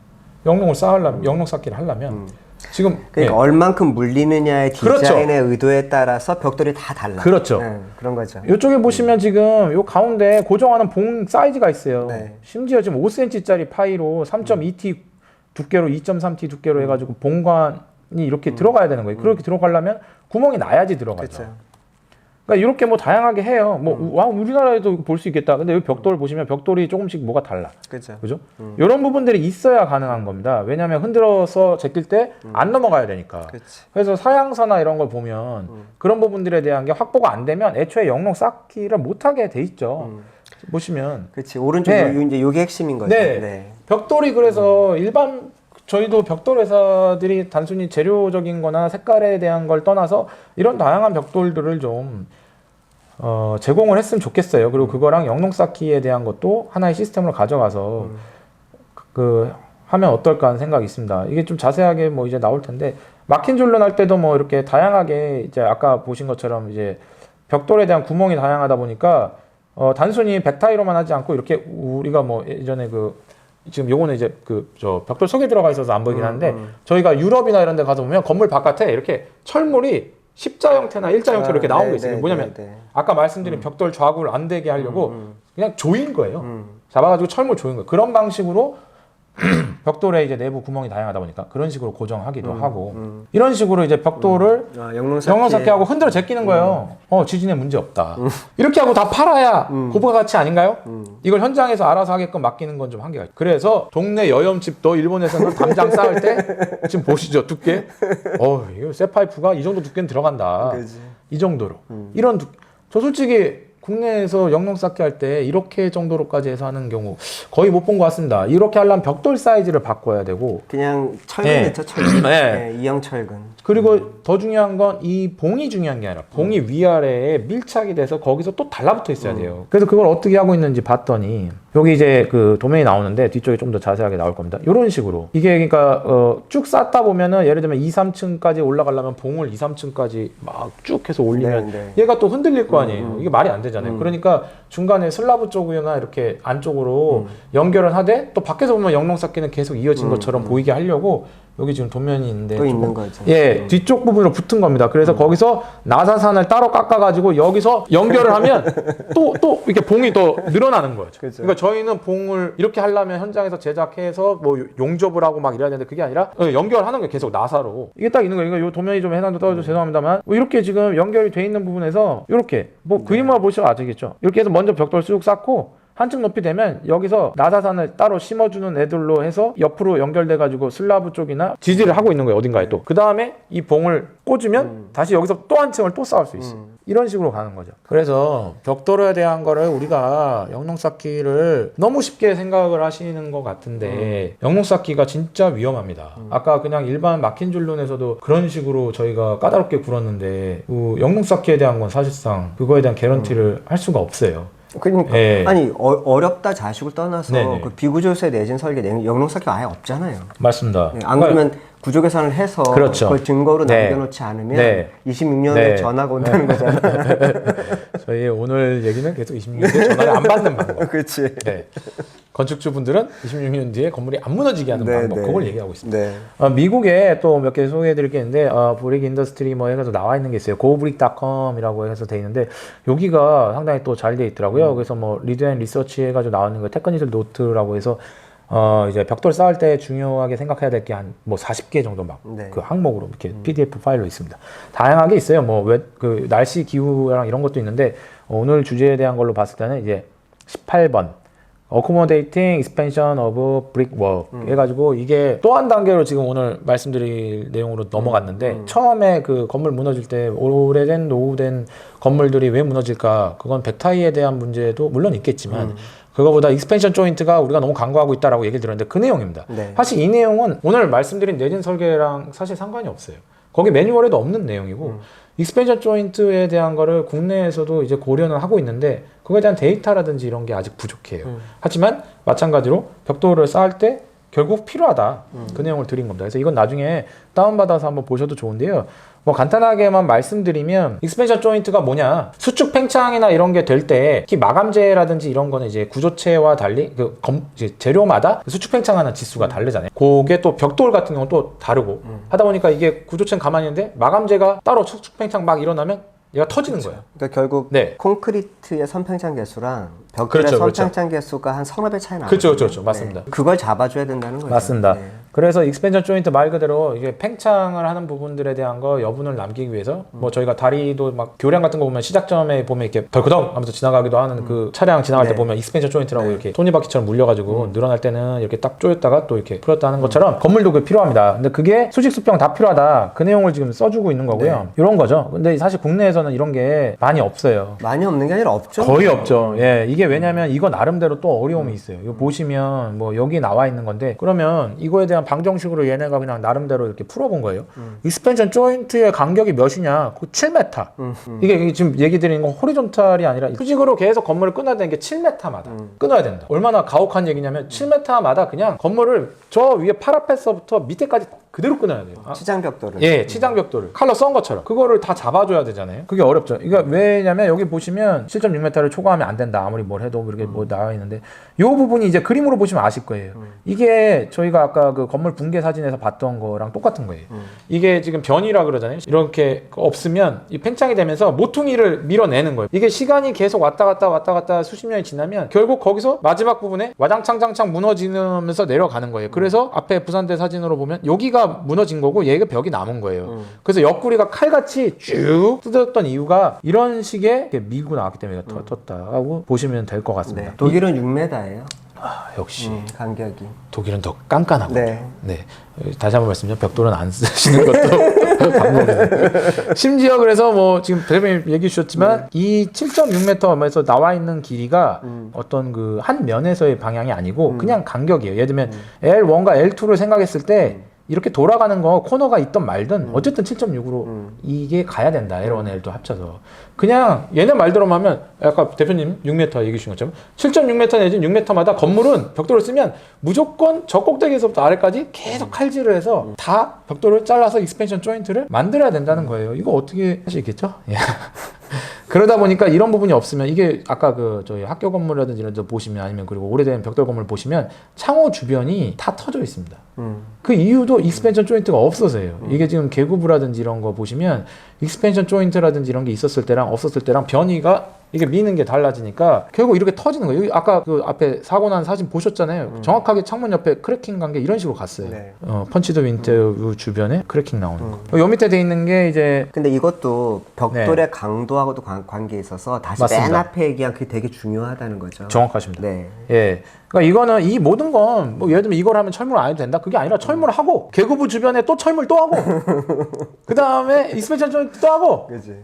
영롱 쌓기를 하려면 지금 그러니까 얼만큼 물리느냐의 디자인의 의도에 따라서 벽돌이 다 달라. 그렇죠. 그런 거죠. 이쪽에 보시면 지금 요 가운데 고정하는 봉 사이즈가 있어요. 심지어 지금 5cm짜리 파이로 3.2T 두께로 2.3T 두께로 해가지고 봉관이 이렇게 들어가야 되는 거예요. 그렇게 들어가려면 구멍이 나야지 들어가죠. 그쵸. 그러니까 이렇게 뭐 다양하게 해요. 뭐 우리나라에도 볼 수 있겠다. 근데 여기 벽돌 보시면 벽돌이 조금씩 뭐가 달라. 그죠? 이런 부분들이 있어야 가능한 겁니다. 왜냐하면 흔들어서 제낄 때 안 넘어가야 되니까. 그래서 사양사나 이런 걸 보면 그런 부분들에 대한 게 확보가 안 되면 애초에 영롱 쌓기를 못하게 돼 있죠. 보시면. 그렇지. 오른쪽 이제 요게 핵심인 거죠. 벽돌이 그래서 일반 저희도 벽돌 회사들이 단순히 재료적인 거나 색깔에 대한 걸 떠나서 이런 다양한 벽돌들을 좀 제공을 했으면 좋겠어요. 그리고 그거랑 영롱 쌓기에 대한 것도 하나의 시스템으로 가져가서 하면 어떨까 하는 생각이 있습니다. 이게 좀 자세하게 뭐 이제 나올 텐데 막힌 줄눈 할 때도 뭐 이렇게 다양하게 이제 아까 보신 것처럼 이제 벽돌에 대한 구멍이 다양하다 보니까 단순히 백타이로만 하지 않고 이렇게 우리가 뭐 예전에 지금 요거는 이제 저 벽돌 속에 들어가 있어서 안 보이긴 한데 저희가 유럽이나 이런 데 가서 보면 건물 바깥에 이렇게 철물이 십자 형태나 일자 형태로 이렇게 나온 게 있어요. 뭐냐면 아까 말씀드린 벽돌 좌구를 안 되게 하려고 그냥 조인 거예요. 잡아가지고 철물 조인 거예요. 그런 방식으로 벽돌에 이제 내부 구멍이 다양하다 보니까 그런 식으로 고정하기도 하고 이런 식으로 이제 벽돌을 영롱 쌓기 하고 흔들어 제끼는 거예요. 지진에 문제 없다. 이렇게 하고 다 팔아야 고부가 가치 아닌가요? 이걸 현장에서 알아서 하게끔 맡기는 건 좀 한계가 있죠. 그래서 동네 여염집도 일본에서는 담장 쌓을 때 지금 보시죠, 두께. 이거 쇠 파이프가 이 정도 두께는 들어간다. 이 정도로. 저 솔직히 국내에서 영롱 쌓기 할 때 이렇게 정도로까지 해서 하는 경우 거의 못 본 것 같습니다. 이렇게 하려면 벽돌 사이즈를 바꿔야 되고 그냥 철근 있죠, 철근. 이형 철근. 그리고 더 중요한 건 이 봉이 중요한 게 아니라 봉이 위아래에 밀착이 돼서 거기서 또 달라붙어 있어야 돼요. 그래서 그걸 어떻게 하고 있는지 봤더니 여기 이제 그 도면이 나오는데 뒤쪽에 좀 더 자세하게 나올 겁니다. 이런 식으로 이게 그러니까 쭉 쌓다 보면은 예를 들면 2, 3층까지 올라가려면 봉을 2, 3층까지 막 쭉 해서 올리면 얘가 또 흔들릴 거 아니에요. 이게 말이 안 되잖아요. 그러니까 중간에 슬라브 쪽이나 이렇게 안쪽으로 연결을 하되 또 밖에서 보면 영롱 쌓기는 계속 이어진 것처럼 보이게 하려고 여기 지금 도면이 있는데 또 있는 거죠. 예, 뒤쪽 부분으로 붙은 겁니다. 그래서 거기서 나사산을 따로 깎아가지고 여기서 연결을 하면 또 이렇게 봉이 더 늘어나는 거죠. 그렇죠. 그러니까 저희는 봉을 이렇게 하려면 현장에서 제작해서 뭐 용접을 하고 막 이래야 되는데 그게 아니라 연결하는 게 계속 나사로 이게 딱 있는 거예요. 그러니까 이 도면이 좀 해상도 떨어져 죄송합니다만 뭐 이렇게 지금 연결이 돼 있는 부분에서 이렇게 뭐 그림만 보시면 아시겠죠. 이렇게 해서 먼저 벽돌 쑥 쌓고 한층 높이 되면 여기서 나사산을 따로 심어주는 애들로 해서 옆으로 연결돼가지고 슬라브 쪽이나 지지를 하고 있는 거예요. 어딘가에 또. 그 다음에 이 봉을 꽂으면 다시 여기서 또 한 층을 또 쌓을 수 있어요. 이런 식으로 가는 거죠. 그래서 벽돌에 대한 거를 우리가 영농 쌓기를 너무 쉽게 생각을 하시는 것 같은데 영농 쌓기가 진짜 위험합니다. 아까 그냥 일반 막힌 줄론에서도 그런 식으로 저희가 까다롭게 굴었는데 영농 쌓기에 대한 건 사실상 그거에 대한 개런티를 할 수가 없어요. 그러니까 예. 아니 어렵다 자식을 떠나서 네네. 그 비구조세 내진 설계 영농 쌓기가 아예 없잖아요. 맞습니다. 안 그러면 구조 계산을 해서 그렇죠. 그걸 증거로 네. 남겨놓지 않으면 네. 26년에 네. 전화가 온다는 거잖아요. 저희 오늘 얘기는 계속 26년 전화를 안 받는 방법. 그렇지. 네. 건축주분들은 26년 뒤에 건물이 안 무너지게 하는 네, 방법. 네. 그걸 얘기하고 있습니다. 네. 미국에 또 몇 개 소개해드릴 게 있는데 브릭 인더스트리 뭐 해서 나와 있는 게 있어요. gobrick.com이라고 해서 돼 있는데 여기가 상당히 또 잘 돼 있더라고요. 그래서 뭐 리드 앤 리서치 해가지고 나오는 거 테크니컬 노트라고 해서 이제 벽돌 쌓을 때 중요하게 생각해야 될 게 한 뭐 40개 정도 막 그 항목으로 이렇게 PDF 파일로 있습니다. 다양하게 있어요. 뭐 그 날씨 기후랑 이런 것도 있는데 오늘 주제에 대한 걸로 봤을 때는 이제 18번 Accommodating Expansion of Brick Work 해가지고 이게 또 한 단계로 지금 오늘 말씀드릴 내용으로 넘어갔는데 처음에 그 건물 무너질 때 오래된 노후된 건물들이 왜 무너질까 그건 백타이에 대한 문제도 물론 있겠지만 그거보다 익스펜션 조인트가 우리가 너무 강구하고 있다라고 얘기를 들었는데 그 내용입니다. 네. 사실 이 내용은 오늘 말씀드린 내진 설계랑 사실 상관이 없어요. 거기 매뉴얼에도 없는 내용이고 익스펜션 조인트에 대한 거를 국내에서도 이제 고려는 하고 있는데 그거에 대한 데이터라든지 이런 게 아직 부족해요. 하지만 마찬가지로 벽돌을 쌓을 때 결국 필요하다. 그 내용을 드린 겁니다. 그래서 이건 나중에 다운받아서 한번 보셔도 좋은데요. 뭐 간단하게만 말씀드리면 익스펜션 조인트가 뭐냐, 수축 팽창이나 이런 게 될 때 특히 마감재라든지 이런 거는 이제 구조체와 달리 이제 재료마다 수축 팽창하는 지수가 다르잖아요. 그게 또 벽돌 같은 경우는 또 다르고 하다 보니까 이게 구조체는 가만히 있는데 마감재가 따로 수축 팽창 막 일어나면 얘가 터지는 거예요. 그러니까 결국 네. 콘크리트의 선팽창 개수랑 벽돌의 그렇죠, 선팽창 개수가 한 서너 배 차이 나요. 그렇죠. 맞습니다. 그걸 잡아줘야 된다는 거죠. 맞습니다. 네. 그래서 익스펜션 조인트 말 그대로 이게 팽창을 하는 부분들에 대한 거 여분을 남기기 위해서 뭐 저희가 다리도 막 교량 같은 거 보면 시작점에 보면 이렇게 덜커덩 하면서 지나가기도 하는 그 차량 지나갈 때 네. 보면 익스펜션 조인트라고 이렇게 톱니바퀴처럼 물려가지고 늘어날 때는 이렇게 딱 조였다가 또 이렇게 풀었다 하는 것처럼 건물도 그게 필요합니다. 근데 그게 수직 수평 다 필요하다. 그 내용을 지금 써주고 있는 거고요. 이런 거죠. 근데 사실 국내에서는 이런 게 많이 없어요. 많이 없는 게 아니라 없죠. 거의 없죠. 예, 이게 왜냐면 이거 나름대로 또 어려움이 있어요. 이거 보시면 뭐 여기 나와 있는 건데 그러면 이거에 대한 방정식으로 얘네가 그냥 나름대로 이렇게 풀어본 거예요. 익스펜션 조인트의 간격이 몇이냐? 그 7m. 이게 지금 얘기 드리는 건 호리존탈이 아니라 수직으로 계속 건물을 끊어야 되는 게 7m마다 끊어야 된다. 얼마나 가혹한 얘기냐면 7m마다 그냥 건물을 저 위에 파라펫서부터 밑에까지 그대로 끊어야 돼요. 치장벽돌을. 예, 치장벽돌을 칼로 썬 것처럼 그거를 다 잡아줘야 되잖아요. 그게 어렵죠. 그러니까 왜냐면 여기 보시면 7.6m를 초과하면 안 된다. 아무리 뭘 해도 이렇게 뭐 나와 있는데 이 부분이 이제 그림으로 보시면 아실 거예요. 이게 저희가 아까 그 건물 붕괴 사진에서 봤던 거랑 똑같은 거예요. 이게 지금 변이라 그러잖아요. 이렇게 없으면 이 팽창이 되면서 모퉁이를 밀어내는 거예요. 이게 시간이 계속 왔다 갔다 수십 년이 지나면 결국 거기서 마지막 부분에 와장창 무너지면서 내려가는 거예요. 그래서 앞에 부산대 사진으로 보면 여기가 무너진 거고 얘가 벽이 남은 거예요. 그래서 옆구리가 칼같이 쭉 뜯었던 이유가 이런 식의 밀고 나왔기 때문에 터졌다 하고 보시면 될 것 같습니다. 네. 독일은 6m예요. 역시 간격이. 독일은 더 깐깐하고. 네. 다시 한번 말씀드리면 벽돌은 안 쓰시는 것도 방법이에요. 심지어 그래서 뭐 지금 대표님 얘기해 주셨지만 이 7.6m에서 나와 있는 길이가 어떤 그 한 면에서의 방향이 아니고 그냥 간격이에요. 예를 들면 L1과 L2를 생각했을 때 이렇게 돌아가는 거 코너가 있던 말든 어쨌든 7.6으로 이게 가야 된다. L1, L2 합쳐서. 그냥 얘네 말대로만 하면 아까 대표님 6m 얘기해 주신 것처럼 7.6m 내지 6m마다 건물은 벽돌을 쓰면 무조건 저 꼭대기에서부터 아래까지 계속 칼질을 해서 다 벽돌을 잘라서 익스펜션 조인트를 만들어야 된다는 거예요. 이거 어떻게 할 수 있겠죠? 예. 그러다 보니까 이런 부분이 없으면 이게 아까 그 저희 학교 건물이라든지 이런 데 보시면 아니면 그리고 오래된 벽돌 건물 보시면 창호 주변이 다 터져 있습니다. 그 이유도 익스펜션 조인트가 없어서예요. 이게 지금 계구부라든지 이런 거 보시면 익스펜션 조인트라든지 이런 게 있었을 때랑 없었을 때랑 변이가 이게 미는 게 달라지니까 결국 이렇게 터지는 거예요. 여기 아까 그 앞에 사고 난 사진 보셨잖아요. 정확하게 창문 옆에 크래킹 간 게 이런 식으로 갔어요. 네. 펀치드 윈드 주변에 크래킹 나오는 거. 요 밑에 돼 있는 게 이제 근데 이것도 벽돌의 강도하고도 관계에 있어서 다시 맞습니다. 맨 앞에 얘기한 그게 되게 중요하다는 거죠. 정확하십니다. 네. 예. 그러니까 이거는 이 모든 건 뭐 예를 들면 이걸 하면 철물 안 해도 된다. 그게 아니라 철물을 하고 계구부 주변에 또 철물 또 하고 그 다음에 익스펜션 조인트 또 하고. 그지.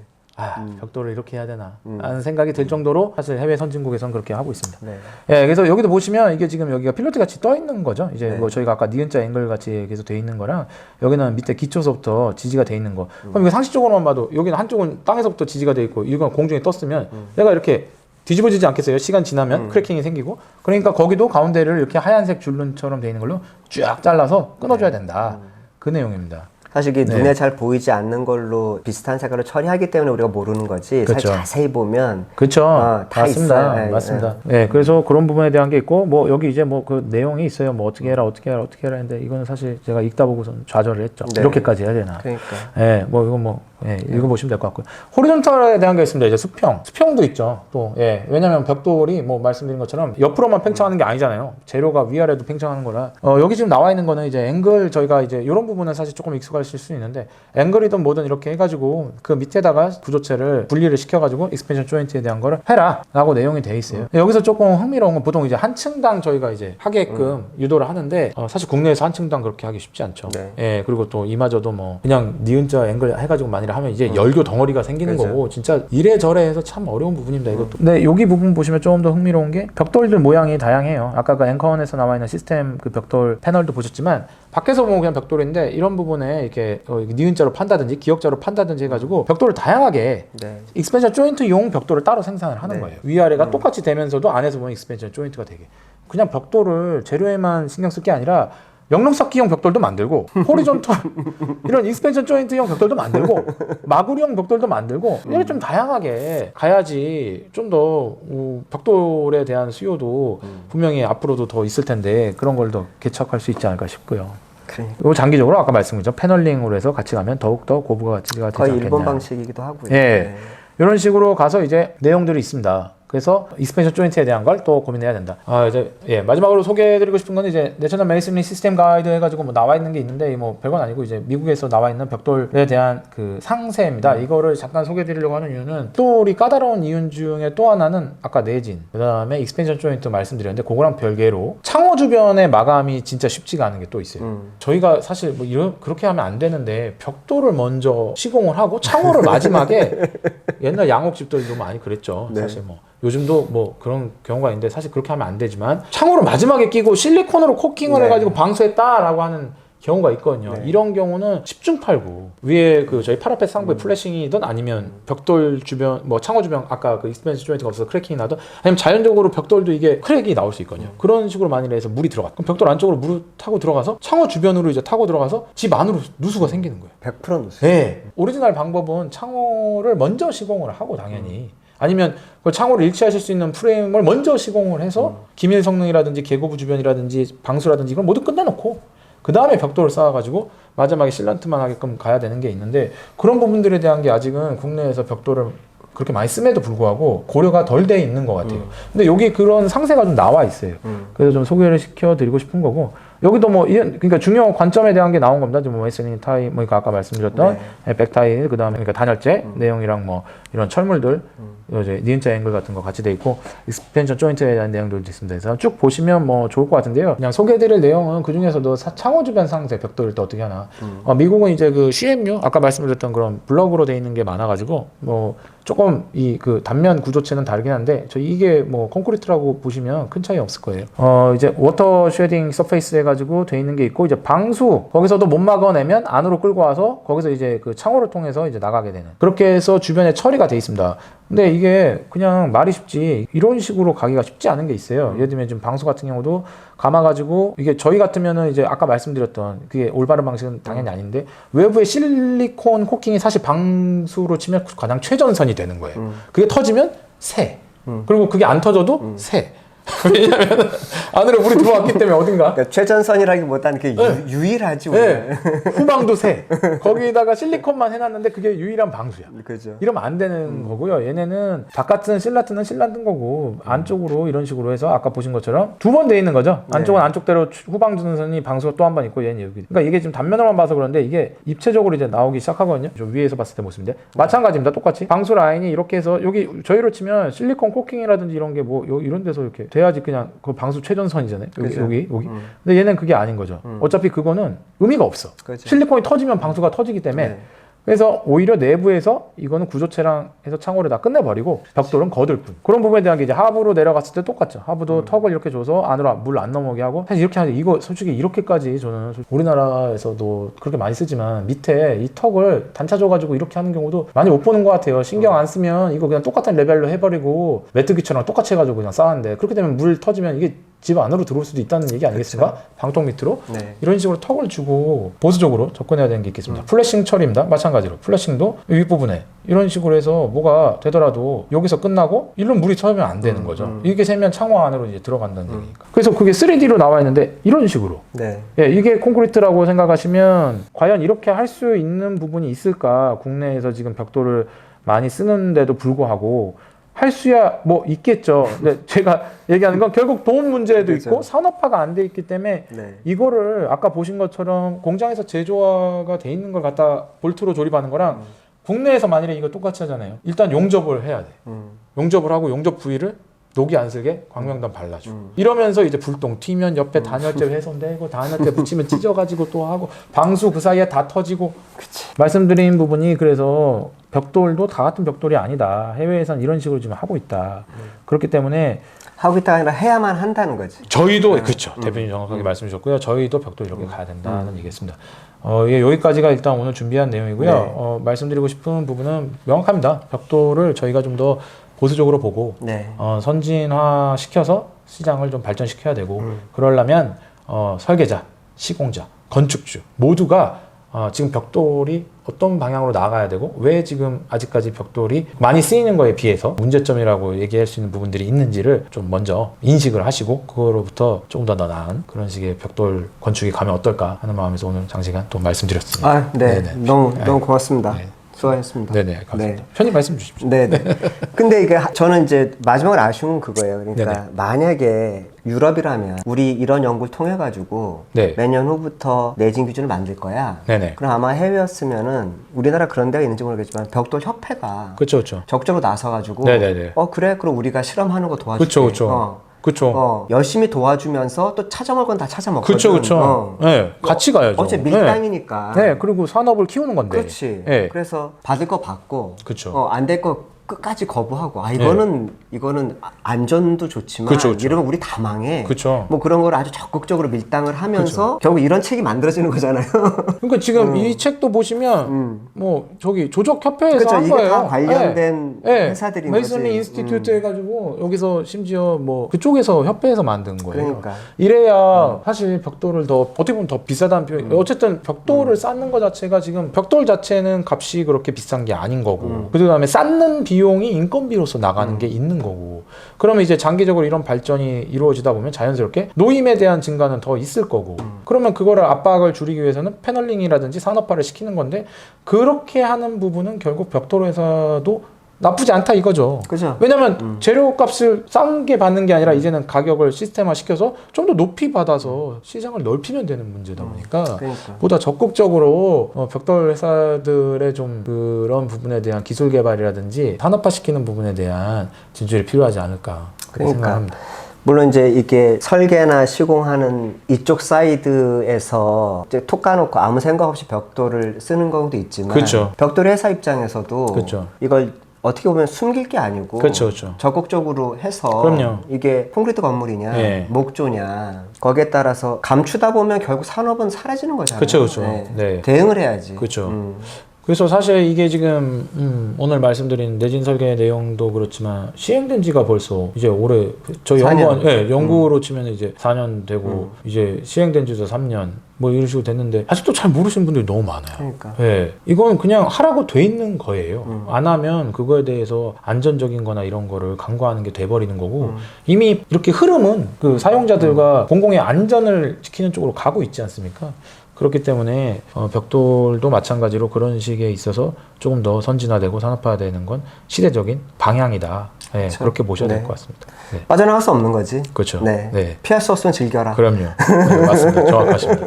벽돌을 이렇게 해야 되나 하는 생각이 들 정도로 사실 해외 선진국에선 그렇게 하고 있습니다. 네. 예, 그래서 여기도 보시면 이게 지금 여기가 필로티 같이 떠 있는 거죠. 이제 네. 뭐 저희가 아까 니은자 앵글 같이 계속 돼 있는 거랑 여기는 밑에 기초서부터 지지가 돼 있는 거. 그럼 이거 상식적으로만 봐도 여기는 한쪽은 땅에서부터 지지가 돼 있고 이건 공중에 떴으면 얘가 이렇게 뒤집어지지 않겠어요? 시간 지나면 크래킹이 생기고. 그러니까 거기도 가운데를 이렇게 하얀색 줄눈처럼 돼 있는 걸로 쫙 잘라서 끊어줘야 된다. 그 내용입니다. 사실 이게 눈에 잘 보이지 않는 걸로 비슷한 색깔로 처리하기 때문에 우리가 모르는 거지. 그렇죠. 사실 자세히 보면 그렇죠. 다 맞습니다. 있어요. 맞습니다. 예, 그래서 그런 부분에 대한 게 있고 뭐 여기 이제 뭐 그 내용이 있어요. 뭐 어떻게 해라 했는데 이거는 사실 제가 읽다 보고선 좌절을 했죠. 네. 이렇게까지 해야 되나? 그러니까. 예, 뭐 이거 뭐 읽어보시면 될 것 같고요. 호리존탈에 대한 게 있습니다. 이제 수평도 있죠. 또 왜냐하면 벽돌이 뭐 말씀드린 것처럼 옆으로만 팽창하는 게 아니잖아요. 재료가 위아래도 팽창하는 거라. 여기 지금 나와 있는 거는 이제 앵글 저희가 이제 이런 부분은 사실 조금 익숙하실 수 있는데 앵글이든 뭐든 이렇게 해가지고 그 밑에다가 구조체를 분리를 시켜가지고 익스펜션 조인트에 대한 거를 해라 라고 내용이 돼 있어요. 여기서 조금 흥미로운 건 보통 이제 한 층당 저희가 이제 하게끔 유도를 하는데 사실 국내에서 한 층당 그렇게 하기 쉽지 않죠. 네. 예, 그리고 또 이마저도 뭐 그냥 니은자 앵글 해가지고 만일 하면 이제 열교 덩어리가 생기는 그렇죠. 거고 진짜 이래저래 해서 참 어려운 부분입니다. 이것도. 근데 여기 부분 보시면 조금 더 흥미로운 게 벽돌들 모양이 다양해요. 아까 그 앵커원에서 나와 있는 시스템 그 벽돌 패널도 보셨지만 밖에서 보면 그냥 벽돌인데 이런 부분에 이렇게 니은자로 판다든지 기역자로 판다든지 해가지고 벽돌을 다양하게 익스펜션 조인트용 벽돌을 따로 생산을 하는 거예요. 위아래가 똑같이 되면서도 안에서 보면 익스펜션 조인트가 되게 그냥 벽돌을 재료에만 신경 쓸 게 아니라 명령쌓기용 벽돌도 만들고 호리존탈 이런 익스펜션 조인트용 벽돌도 만들고 마구리용 벽돌도 만들고 이렇게 좀 다양하게 가야지 좀 더 벽돌에 대한 수요도 분명히 앞으로도 더 있을 텐데 그런 걸 더 개척할 수 있지 않을까 싶고요. 그리고 장기적으로 아까 말씀드렸죠. 패널링으로 해서 같이 가면 더욱더 고부가 되지 않겠냐. 거의 일본 방식이기도 하고요. 예. 이런 식으로 가서 이제 내용들이 있습니다. 그래서 익스펜션 조인트에 대한 걸 또 고민해야 된다. 이제 마지막으로 소개해드리고 싶은 건 이제 내셔널 메이슨리 시스템 가이드 해가지고 뭐 나와 있는 게 있는데 뭐 별건 아니고 이제 미국에서 나와 있는 벽돌에 대한 그 상세입니다. 이거를 잠깐 소개해드리려고 하는 이유는 벽돌이 까다로운 이유 중에 또 하나는 아까 내진 그다음에 익스펜션 조인트 말씀드렸는데 그거랑 별개로 창호 주변의 마감이 진짜 쉽지가 않은 게 또 있어요. 저희가 사실 뭐 그렇게 하면 안 되는데 벽돌을 먼저 시공을 하고 창호를 마지막에 옛날 양옥집들도 많이 그랬죠. 네. 사실 뭐 요즘도 뭐 그런 경우가 있는데 사실 그렇게 하면 안 되지만 창호를 마지막에 끼고 실리콘으로 코킹을 해가지고 방수했다라고 하는 경우가 있거든요. 이런 경우는 10중 8구 위에 그 저희 파라펫 상부에 플래싱이든 아니면 벽돌 주변 뭐 창호 주변 아까 그 익스펜션 조인트가 없어서 크래킹이 나든 아니면 자연적으로 벽돌도 이게 크랙이 나올 수 있거든요. 그런 식으로 만일에 해서 물이 들어갔다. 그럼 벽돌 안쪽으로 물을 타고 들어가서 창호 주변으로 이제 타고 들어가서 집 안으로 누수가 생기는 거예요. 100% 누수. 네. 오리지널 방법은 창호를 먼저 시공을 하고 당연히 아니면 그 창호를 일치하실 수 있는 프레임을 먼저 시공을 해서 기밀 성능이라든지 계고부 주변이라든지 방수라든지 이걸 모두 끝내놓고 그 다음에 벽돌을 쌓아가지고 마지막에 실런트만 하게끔 가야 되는 게 있는데 그런 부분들에 대한 게 아직은 국내에서 벽돌을 그렇게 많이 씀에도 불구하고 고려가 덜 돼 있는 것 같아요. 근데 여기 그런 상세가 좀 나와 있어요. 그래서 좀 소개를 시켜드리고 싶은 거고 여기도 뭐 그러니까 중요한 관점에 대한 게 나온 겁니다. 뭐 메이슨링 타이 뭐 아까 말씀드렸던 백타일 그다음에 그러니까 단열재 내용이랑 뭐 이런 철물들 이제 니은자 앵글 같은 거 같이 돼 있고 익스펜션 조인트에 대한 내용들도 있습니다. 그래서 쭉 보시면 뭐 좋을 것 같은데요. 그냥 소개해드릴 내용은 그 중에서도 창호 주변 상세 벽돌을 또 어떻게 하나. 미국은 이제 그 CMU 아까 말씀드렸던 그런 블럭으로 돼 있는 게 많아가지고 뭐 조금 이 그 단면 구조체는 다르긴 한데 이게 뭐 콘크리트라고 보시면 큰 차이 없을 거예요. 이제 워터 쉐딩 서페이스 해가지고 돼 있는 게 있고 이제 방수 거기서도 못 막아내면 안으로 끌고 와서 거기서 이제 그 창호를 통해서 이제 나가게 되는 그렇게 해서 주변에 처리가 돼 있습니다. 근데 이게 그냥 말이 쉽지 이런 식으로 가기가 쉽지 않은 게 있어요. 예를 들면 지금 방수 같은 경우도 감아가지고 이게 저희 같으면은 이제 아까 말씀드렸던 그게 올바른 방식은 당연히 아닌데 외부에 실리콘 코킹이 사실 방수로 치면 가장 최전선이 되는 거예요. 그게 터지면 새. 그리고 그게 안 터져도 새. 왜냐면 안으로 물이 들어왔기 때문에 어딘가 그러니까 최전선이라기보다는 그게 유일하지. 네. 후방도 새. 거기다가 실리콘만 해놨는데 그게 유일한 방수야. 그죠. 이러면 안 되는 거고요. 얘네는 바깥은 실라트는 실라트인 거고 안쪽으로 이런 식으로 해서 아까 보신 것처럼 두 번 돼 있는 거죠. 안쪽은 안쪽대로 후방 전선이 방수가 또 한 번 있고 얘는 여기. 그러니까 이게 지금 단면으로만 봐서 그런데 이게 입체적으로 이제 나오기 시작하거든요. 좀 위에서 봤을 때 모습인데 마찬가지입니다. 똑같이 방수 라인이 이렇게 해서 여기 저희로 치면 실리콘 코킹이라든지 이런 게 뭐 이런 데서 이렇게 돼야지 그냥 그 방수 최전선이잖아요. 여기. 근데 얘는 그게 아닌 거죠. 어차피 그거는 의미가 없어. 그렇죠. 실리콘이 터지면 방수가 터지기 때문에 네. 그래서 오히려 내부에서 이거는 구조체랑 해서 창호를 다 끝내버리고 벽돌은 거들 뿐. 그런 부분에 대한 게 이제 하부로 내려갔을 때 똑같죠. 하부도 턱을 이렇게 줘서 안으로 물 안 넘어오게 하고 사실 이렇게 하는데 이거 솔직히 이렇게까지 저는 우리나라에서도 그렇게 많이 쓰지만 밑에 이 턱을 단차 줘가지고 이렇게 하는 경우도 많이 못 보는 것 같아요. 신경 안 쓰면 이거 그냥 똑같은 레벨로 해버리고 메뚜기처럼 똑같이 해가지고 그냥 쌓았는데 그렇게 되면 물 터지면 이게 집 안으로 들어올 수도 있다는 얘기 아니겠습니까? 그렇죠. 방통 밑으로 네. 이런 식으로 턱을 주고 보수적으로 접근해야 되는 게 있겠습니다. 플래싱 처리입니다. 마찬가지로 플래싱도 이 윗부분에 이런 식으로 해서 뭐가 되더라도 여기서 끝나고 일로 물이 터지면 안 되는 거죠. 이게 새면 창호 안으로 이제 들어간다는 얘기니까. 그래서 그게 3D로 나와 있는데 이런 식으로 네. 예, 이게 콘크리트라고 생각하시면 과연 이렇게 할 수 있는 부분이 있을까? 국내에서 지금 벽돌을 많이 쓰는데도 불구하고 할 수야 뭐 있겠죠. 근데 제가 얘기하는 건 결국 돈 문제도 그렇죠. 있고 산업화가 안 돼 있기 때문에 네. 이거를 아까 보신 것처럼 공장에서 제조화가 돼 있는 걸 갖다 볼트로 조립하는 거랑 국내에서 만일에 이거 똑같이 하잖아요. 일단 용접을 해야 돼. 용접을 하고 용접 부위를 녹이 안 슬게 광명단 발라줘. 이러면서 이제 불똥 튀면 옆에 단열재 훼손되고 단열재 붙이면 찢어가지고 또 하고 방수 그 사이에 다 터지고. 그치. 말씀드린 부분이 그래서 벽돌도 다 같은 벽돌이 아니다. 해외에선 이런 식으로 지금 하고 있다. 그렇기 때문에 하고 있다가 아니라 해야만 한다는 거지. 저희도 그렇죠. 대표님 정확하게 말씀 주셨고요. 저희도 벽돌 이렇게 가야 된다는 얘기겠습니다. 예, 여기까지가 일단 오늘 준비한 내용이고요. 네. 말씀드리고 싶은 부분은 명확합니다. 벽돌을 저희가 좀 더 보수적으로 보고 네. 선진화 시켜서 시장을 좀 발전시켜야 되고 그러려면 설계자, 시공자, 건축주 모두가 지금 벽돌이 어떤 방향으로 나가야 되고 왜 지금 아직까지 벽돌이 많이 쓰이는 거에 비해서 문제점이라고 얘기할 수 있는 부분들이 있는지를 좀 먼저 인식을 하시고 그거로부터 조금 더 나은 그런 식의 벽돌 건축이 가면 어떨까 하는 마음에서 오늘 장시간 또 말씀드렸습니다. 아, 네. 너무 고맙습니다. 네. 수고하셨습니다. 네네, 감사합니다. 네. 편히 말씀 주십시오. 네네. 근데 이게 저는 이제 마지막으로 아쉬운 그거예요. 그러니까 네네. 만약에 유럽이라면 우리 이런 연구를 통해 가지고 네. 내년 후부터 내진 기준을 만들 거야. 네네. 그럼 아마 해외였으면은 우리나라 그런 데가 있는지 모르겠지만 벽돌 협회가 그렇죠, 그렇죠. 적극적으로 나서 가지고 네네네. 그래 그럼 우리가 실험하는 거 도와줄게. 그렇죠, 그렇죠. 그렇죠. 열심히 도와주면서 또 찾아먹을 건 다 찾아먹거든. 그렇죠, 그렇죠. 네, 같이 가야죠. 어째 밀당이니까. 네, 그리고 산업을 키우는 건데. 그렇지. 네. 그래서 받을 거 받고, 그렇죠. 안 될 거 끝까지 거부하고, 이거는 안전도 좋지만, 그쵸, 그쵸. 이러면 우리 다 망해. 그쵸. 뭐 그런 걸 아주 적극적으로 밀당을 하면서 결국 이런 책이 만들어지는 거잖아요. 그러니까 지금 이 책도 보시면 뭐 저기 조적협회에서 그쵸, 한 이게 거예요. 다 관련된 회사들인 거지. 메이슨리 인스티튜트 해가지고 여기서 심지어 뭐 그쪽에서 협회에서 만든 거예요. 그러니까. 이래야 사실 벽돌을 더 어떻게 보면 더 비싸다는 표현. 어쨌든 벽돌을 쌓는 거 자체가 지금 벽돌 자체는 값이 그렇게 비싼 게 아닌 거고. 그다음에 쌓는 비용이 인건비로서 나가는 게 있는 거고. 그러면 이제 장기적으로 이런 발전이 이루어지다 보면 자연스럽게 노임에 대한 증가는 더 있을 거고. 그러면 그거를 압박을 줄이기 위해서는 패널링이라든지 산업화를 시키는 건데 그렇게 하는 부분은 결국 벽돌 회사도 나쁘지 않다 이거죠. 그죠. 왜냐면 재료값을 싸게 받는 게 아니라 이제는 가격을 시스템화 시켜서 좀 더 높이 받아서 시장을 넓히면 되는 문제다 보니까 그러니까. 보다 적극적으로 벽돌 회사들의 좀 그런 부분에 대한 기술 개발이라든지 산업화 시키는 부분에 대한 진출이 필요하지 않을까 그렇게 생각합니다. 물론 이제 이게 설계나 시공하는 이쪽 사이드에서 이제 톡 까놓고 아무 생각 없이 벽돌을 쓰는 경우도 있지만 그렇죠. 벽돌 회사 입장에서도 그렇죠. 이걸 어떻게 보면 숨길 게 아니고 그렇죠, 그렇죠. 적극적으로 해서 그럼요. 이게 콘크리트 건물이냐 네. 목조냐 거기에 따라서 감추다 보면 결국 산업은 사라지는 거잖아요. 그렇죠, 그렇죠. 네. 네. 대응을 해야지. 그렇죠. 그래서 사실 이게 지금 오늘 말씀드린 내진 설계 내용도 그렇지만 시행된 지가 벌써 이제 올해 저희 4년. 연구원 연구로 치면 이제 4년 되고 이제 시행된 지도 3년 뭐 이런 식으로 됐는데 아직도 잘 모르시는 분들이 너무 많아요. 그러니까. 예. 이건 그냥 하라고 돼 있는 거예요. 안 하면 그거에 대해서 안전적인 거나 이런 거를 강구하는 게 돼버리는 거고 이미 이렇게 흐름은 그 사용자들과 공공의 안전을 지키는 쪽으로 가고 있지 않습니까? 그렇기 때문에 벽돌도 마찬가지로 그런 식에 있어서 조금 더 선진화되고 산업화되는 건 시대적인 방향이다. 네, 그렇죠. 그렇게 보셔야 될 네. 것 같습니다. 네. 빠져나갈 수 없는 거지. 그렇죠. 네. 네. 피할 수 없으면 즐겨라. 그럼요. 네, 맞습니다. 정확하십니다.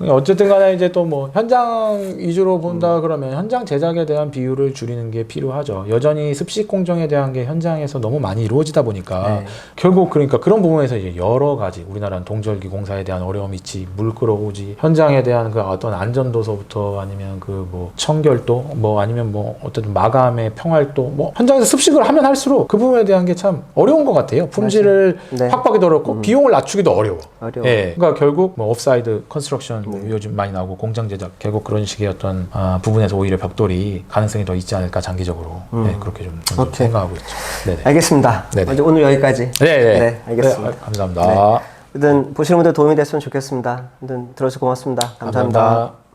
어쨌든 간에 이제 또 뭐 현장 위주로 본다 그러면 현장 제작에 대한 비율을 줄이는 게 필요하죠. 여전히 습식 공정에 대한 게 현장에서 너무 많이 이루어지다 보니까 네. 결국 그러니까 그런 부분에서 이제 여러 가지 우리나라는 동절기 공사에 대한 어려움이 있지, 물 끌어오지, 현장에 대한 그 어떤 안전도서부터 아니면 그 뭐 청결도 뭐 아니면 뭐 어떤 마감의 평활도 뭐 현장에서 습식을 하면 할수록 그 부분에 대한 게 참 어려운 것 같아요. 품질을 네. 확보하기도 어렵고 비용을 낮추기도 어려워. 어려워. 예. 그러니까 결국 뭐 업사이드 컨스트럭션 뭐 요즘 많이 나오고 공장 제작 결국 그런 식의 어떤 부분에서 오히려 벽돌이 가능성이 더 있지 않을까 장기적으로 네, 그렇게 좀 오케이. 생각하고 있죠. 네네. 알겠습니다. 네네. 오늘 여기까지. 네네. 네, 알겠습니다. 네, 감사합니다. 하여튼 보시는 분들 도움이 됐으면 좋겠습니다. 하여튼 들어주셔서 고맙습니다. 감사합니다. 감사합니다.